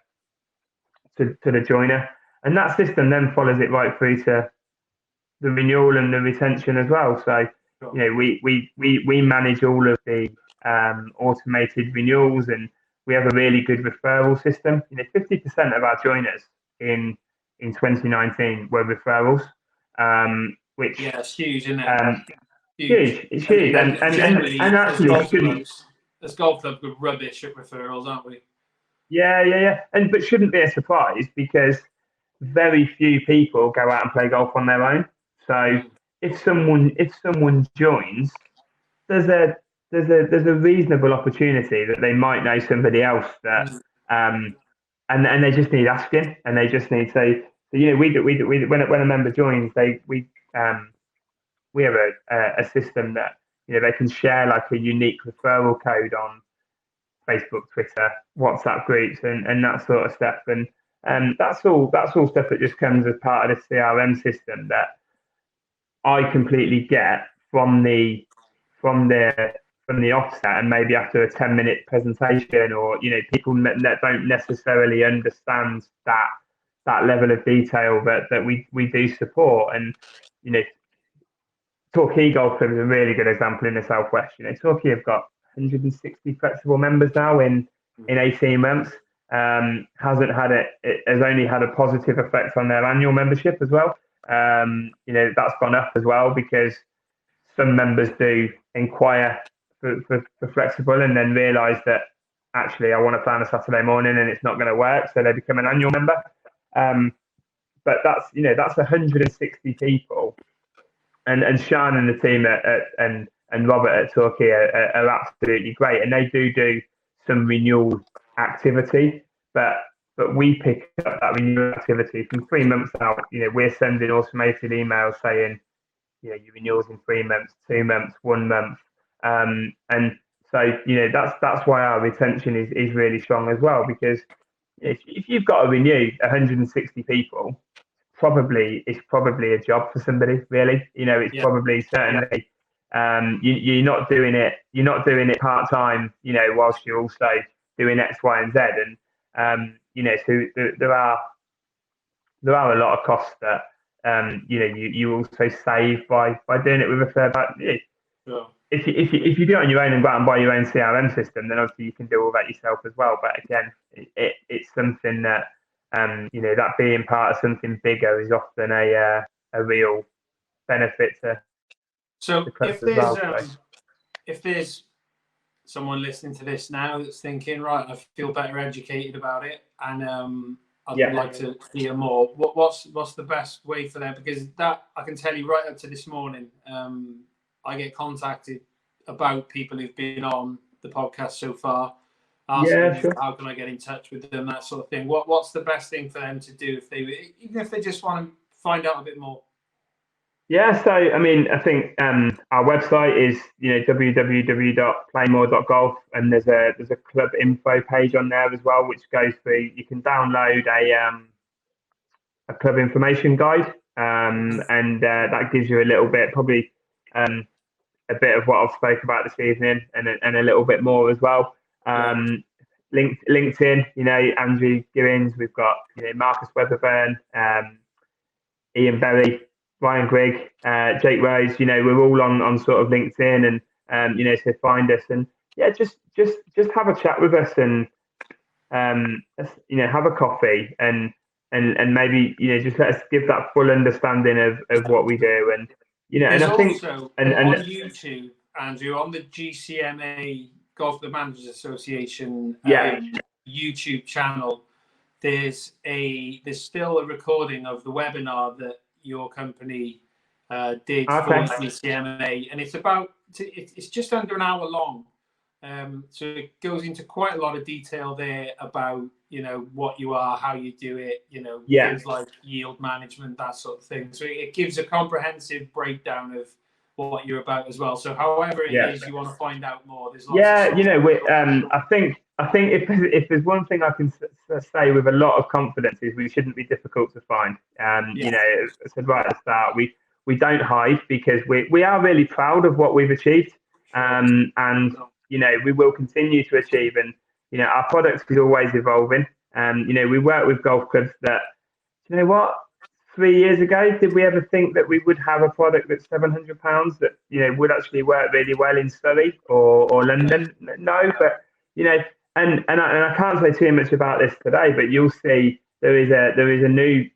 the joiner, and that system then follows it right through to the renewal and the retention as well. So we manage all of the automated renewals, and we have a really good referral system. 50% of our joiners in 2019 were referrals, which it's huge, isn't it? Huge. It's huge, and actually, as golf clubs, we're rubbish at referrals, aren't we? Yeah, but shouldn't be a surprise because very few people go out and play golf on their own. So if someone joins, there's a reasonable opportunity that they might know somebody else that and they just need asking, and they just need to. So when a member joins, we have a system that they can share like a unique referral code on Facebook, Twitter, WhatsApp groups, and that sort of stuff. And that's all stuff that just comes as part of the CRM system that I completely get from the offset, and maybe after a 10-minute presentation, or people that don't necessarily understand that level of detail that we do support. And Torquay Golf Club is a really good example in the southwest. Torquay have got 160 flexible members now in 18 months. Hasn't had it has only had a positive effect on their annual membership as well. That's gone up as well, because some members do inquire for flexible, and then realise that actually I want to plan a Saturday morning and it's not going to work, so they become an annual member. But that's 160 people, and Sean and the team and Robert at Torquay are absolutely great, and they do some renewal activity, but we pick up that renewal activity from 3 months out. We're sending automated emails saying, your renewals in 3 months, 2 months, 1 month, and so that's why our retention is really strong as well, because if you've got to renew 160 people, it's probably a job for somebody, really. It's probably certainly you're not doing it part time, whilst you're also doing X, Y, and Z, and so there are a lot of costs that you also save by doing it with a third party. Yeah. If you do it on your own and go out and buy your own CRM system, then obviously you can do all that yourself as well. But again, it's something that that being part of something bigger is often a real benefit to. So if there's someone listening to this now that's thinking, right, I feel better educated about it, and I'd like to hear more, what's the best way for them? Because that, I can tell you, right up to this morning, I get contacted about people who've been on the podcast so far, asking how can I get in touch with them, that sort of thing. What's the best thing for them to do even if they just want to find out a bit more? Yeah, so I mean, I think our website is www.playmore.golf, and there's a club info page on there as well, which goes through. You can download a club information guide, and that gives you a little bit, probably a bit of what I've spoke about this evening, and a little bit more as well. LinkedIn, Andrew Gibbins, we've got Marcus Weatherburn, Ian Berry, Ryan Grigg, Jake Rose. We're all on sort of LinkedIn, and so find us, and just have a chat with us, and have a coffee, and maybe just let us give that full understanding of what we do. And There's and I think also and on YouTube, Andrew, on the GCMA Golf the Managers Association YouTube channel, there's still a recording of the webinar that your company did for GCMA, and it's just under an hour long. So it goes into quite a lot of detail there about what you are, how you do it, things like yield management, that sort of thing. So it gives a comprehensive breakdown of what you're about as well. So however it is you want to find out more, there's lots of I think if there's one thing I can say with a lot of confidence is we shouldn't be difficult to find. As I said right at the start, we don't hide, because we are really proud of what we've achieved, and we will continue to achieve, and our product is always evolving. We work with golf clubs that, 3 years ago, did we ever think that we would have a product that's £700 that would actually work really well in Surrey or London? No, but and I can't say too much about this today, but you'll see there is a new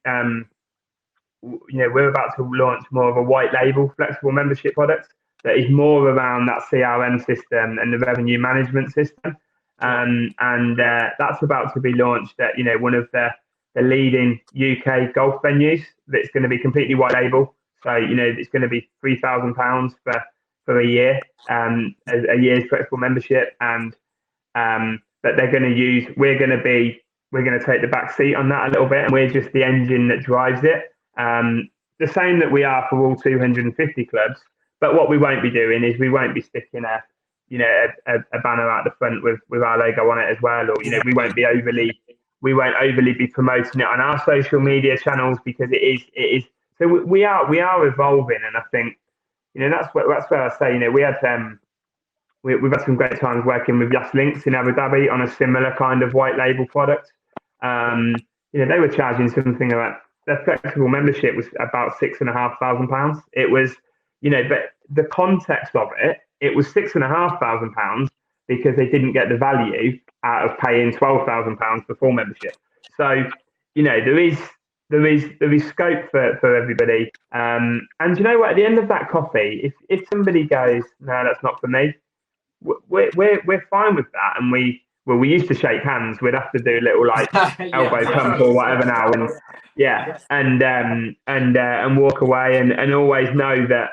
we're about to launch more of a white label flexible membership product that is more around that CRM system and the revenue management system, and that's about to be launched at one of the leading UK golf venues. That's going to be completely white label, so it's going to be £3,000 for a year, as a year's flexible membership, and that they're going to use. We're going to take the back seat on that a little bit, and we're just the engine that drives it. The same that we are for all 250 clubs. But what we won't be doing is we won't be sticking a banner out the front with our logo on it as well, or we won't overly be promoting it on our social media channels, because it is so we are evolving, and I think that's where I say we've had some great times working with Yas Links in Abu Dhabi on a similar kind of white label product. They were charging something about their flexible membership was about £6,500. It was, but the context of it was £6,500 because they didn't get the value out of paying £12,000 for full membership. So, there is scope for everybody. And you know what? At the end of that coffee, if somebody goes, no, that's not for me, we're fine with that. And we used to shake hands. We'd have to do little elbow pump or whatever now, and walk away and always know that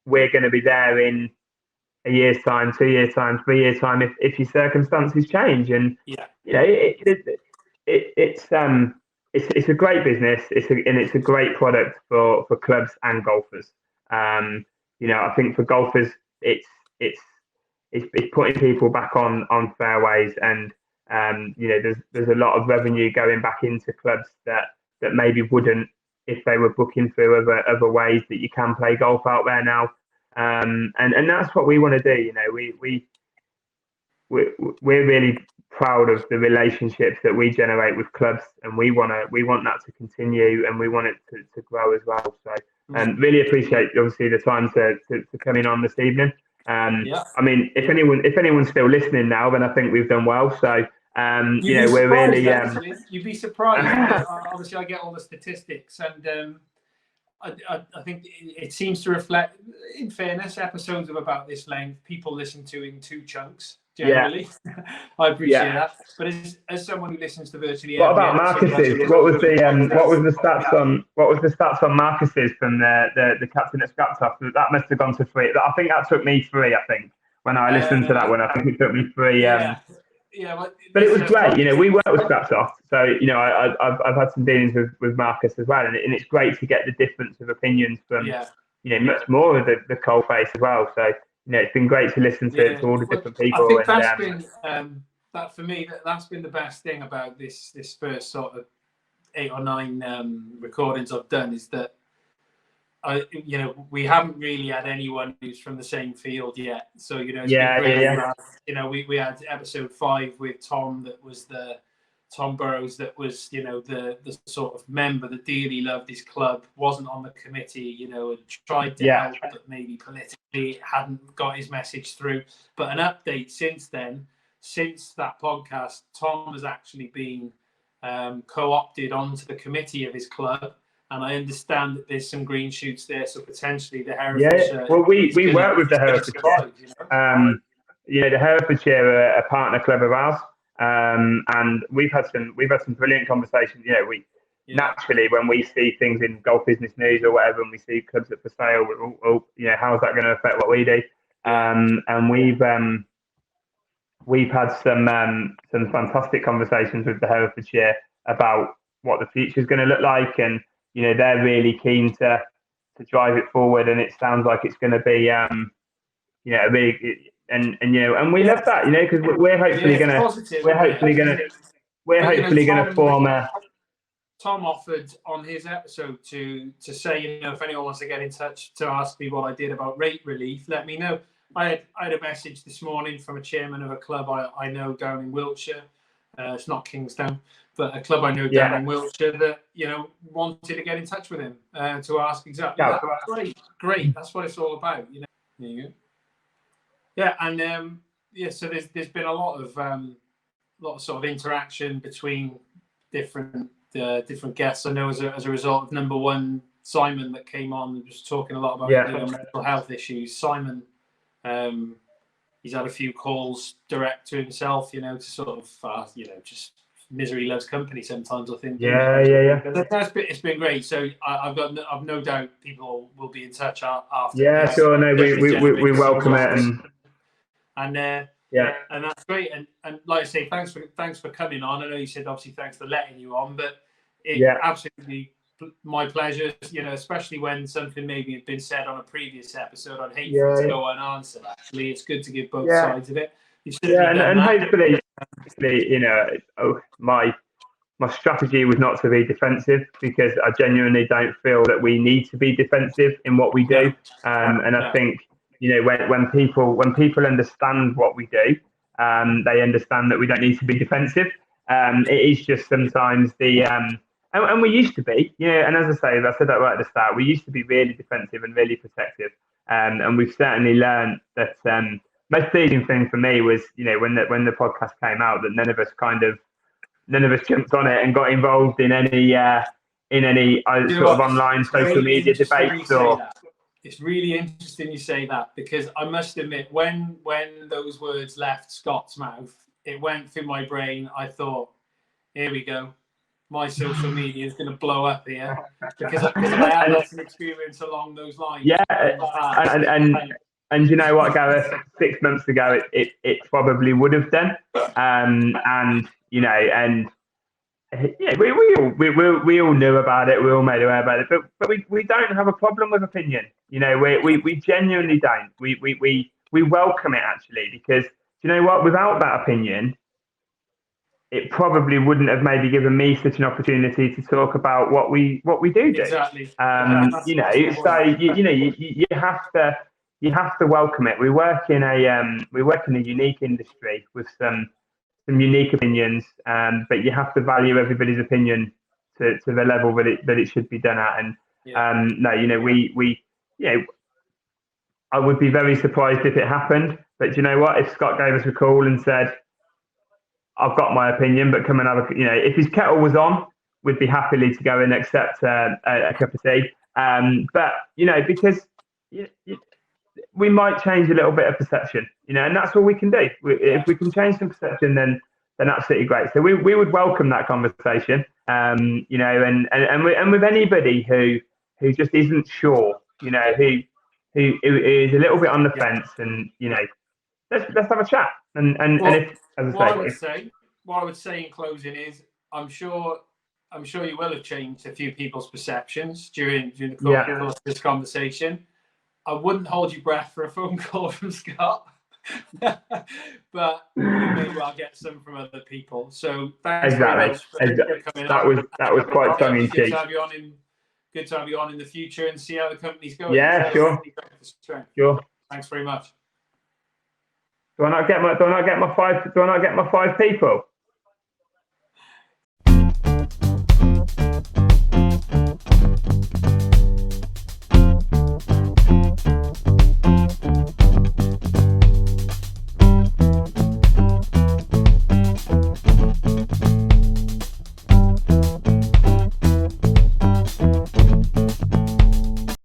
we're going to be there in a year's time, 2 years time, 3 years time if your circumstances change. And it's a great business. It's a great product for clubs and golfers. I think for golfers, it's putting people back on fairways, and there's a lot of revenue going back into clubs that maybe wouldn't if they were booking through other ways that you can play golf out there now. And that's what we want to do. We're really proud of the relationships that we generate with clubs, and we want that to continue, and we want it to grow as well. So, really appreciate obviously the time to come in on this evening. I mean, if anyone's still listening now, then I think we've done well. So, we're really. You'd be surprised. Obviously, I get all the statistics, and I think it seems to reflect, in fairness, episodes of about this length, people listen to in 2 chunks. Generally, I appreciate that. But as someone who listens to virtually, what about Marcus's? What was the stats on Marcus's from the captain at Scraptoff? That must have gone to 3. I think that took me 3. I think when I listened to that one, I think it took me 3. But it was great. We work with Scraptoff, so I've had some dealings with Marcus as well, and it's great to get the difference of opinions from much more of the coalface as well. So. It's been great to listen to all the different people. I think that's been that for me. That's been the best thing about this first sort of 8 or 9 recordings I've done, is that we haven't really had anyone who's from the same field yet. So it's been great. We had episode 5 with Tom. That was Tom Burrows, that was, the sort of member that dearly loved his club, wasn't on the committee, and tried to help, but maybe politically hadn't got his message through. But an update since then, since that podcast, Tom has actually been co-opted onto the committee of his club. And I understand that there's some green shoots there, so potentially the Herefordshire. Well, we work with the Herefordshire. The Herefordshire are a partner club of ours. And we've had some brilliant conversations. Naturally, when we see things in Golf Business News or whatever, and we see clubs up for sale, how's that going to affect what we do? And we've had some fantastic conversations with the Herefordshire about what the future is going to look like, and they're really keen to drive it forward, and it sounds like it's going to be really. And we love that, because we're hopefully gonna form a. Tom offered on his episode to say, if anyone wants to get in touch to ask me what I did about rate relief, let me know. I had a message this morning from a chairman of a club I know down in Wiltshire. It's not Kingstown, but a club I know down in Wiltshire that wanted to get in touch with him to ask exactly that. Great. That's what it's all about. There you go. Yeah, and so there's been a lot of sort of interaction between different guests. I know as a result of number 1, Simon, that came on and was talking a lot about mental health issues. Simon, he's had a few calls direct to himself, to sort of just misery loves company sometimes, I think. It's been great. So I've no doubt people will be in touch after. Yeah, sure. No, we welcome it. And that's great. And like I say, thanks for coming on. I know you said obviously thanks for letting you on, but absolutely my pleasure. Especially when something maybe had been said on a previous episode, I'd hate for it to go unanswered. Actually, it's good to give both sides of it. And hopefully, my strategy was not to be defensive, because I genuinely don't feel that we need to be defensive in what we do. And I think, when people understand what we do, they understand that we don't need to be defensive. It is just sometimes and we used to be, and as I said that right at the start, we used to be really defensive and really protective. And we've certainly learned that most pleasing thing for me was, when the podcast came out, that none of us jumped on it and got involved in any sort of online social media debates. It's really interesting you say that, because I must admit, when those words left Scott's mouth, it went through my brain. I thought, here we go. My social media is going to blow up here, because I had some experience along those lines. Yeah, and you know what, Gareth? 6 months ago, it probably would have done. We all knew about it. We all made aware about it, but we don't have a problem with opinion. We genuinely don't. We welcome it, actually, because you know what? Without that opinion, it probably wouldn't have maybe given me such an opportunity to talk about what we do. Exactly. So you have to welcome it. We work in a unique industry with some unique opinions, but you have to value everybody's opinion to the level that it should be done at. And I would be very surprised if it happened. But you know what? If Scott gave us a call and said, "I've got my opinion, but come and have if his kettle was on, we'd be happily to go and accept a cup of tea. But because we might change a little bit of perception, and that's all we can do. If we can change some perception, then absolutely great. So we would welcome that conversation, and with anybody who just isn't sure, who is a little bit on the fence, and let's have a chat. And if, as I say, what I would say in closing is, I'm sure you will have changed a few people's perceptions during the course of this conversation. I wouldn't hold your breath for a phone call from Scott, but you may well get some from other people. So thanks very much for coming on. That was quite tongue in cheek. Good to have you on in the future and see how the company's going. Yeah, sure. Thanks very much. Do I not get my 5 people?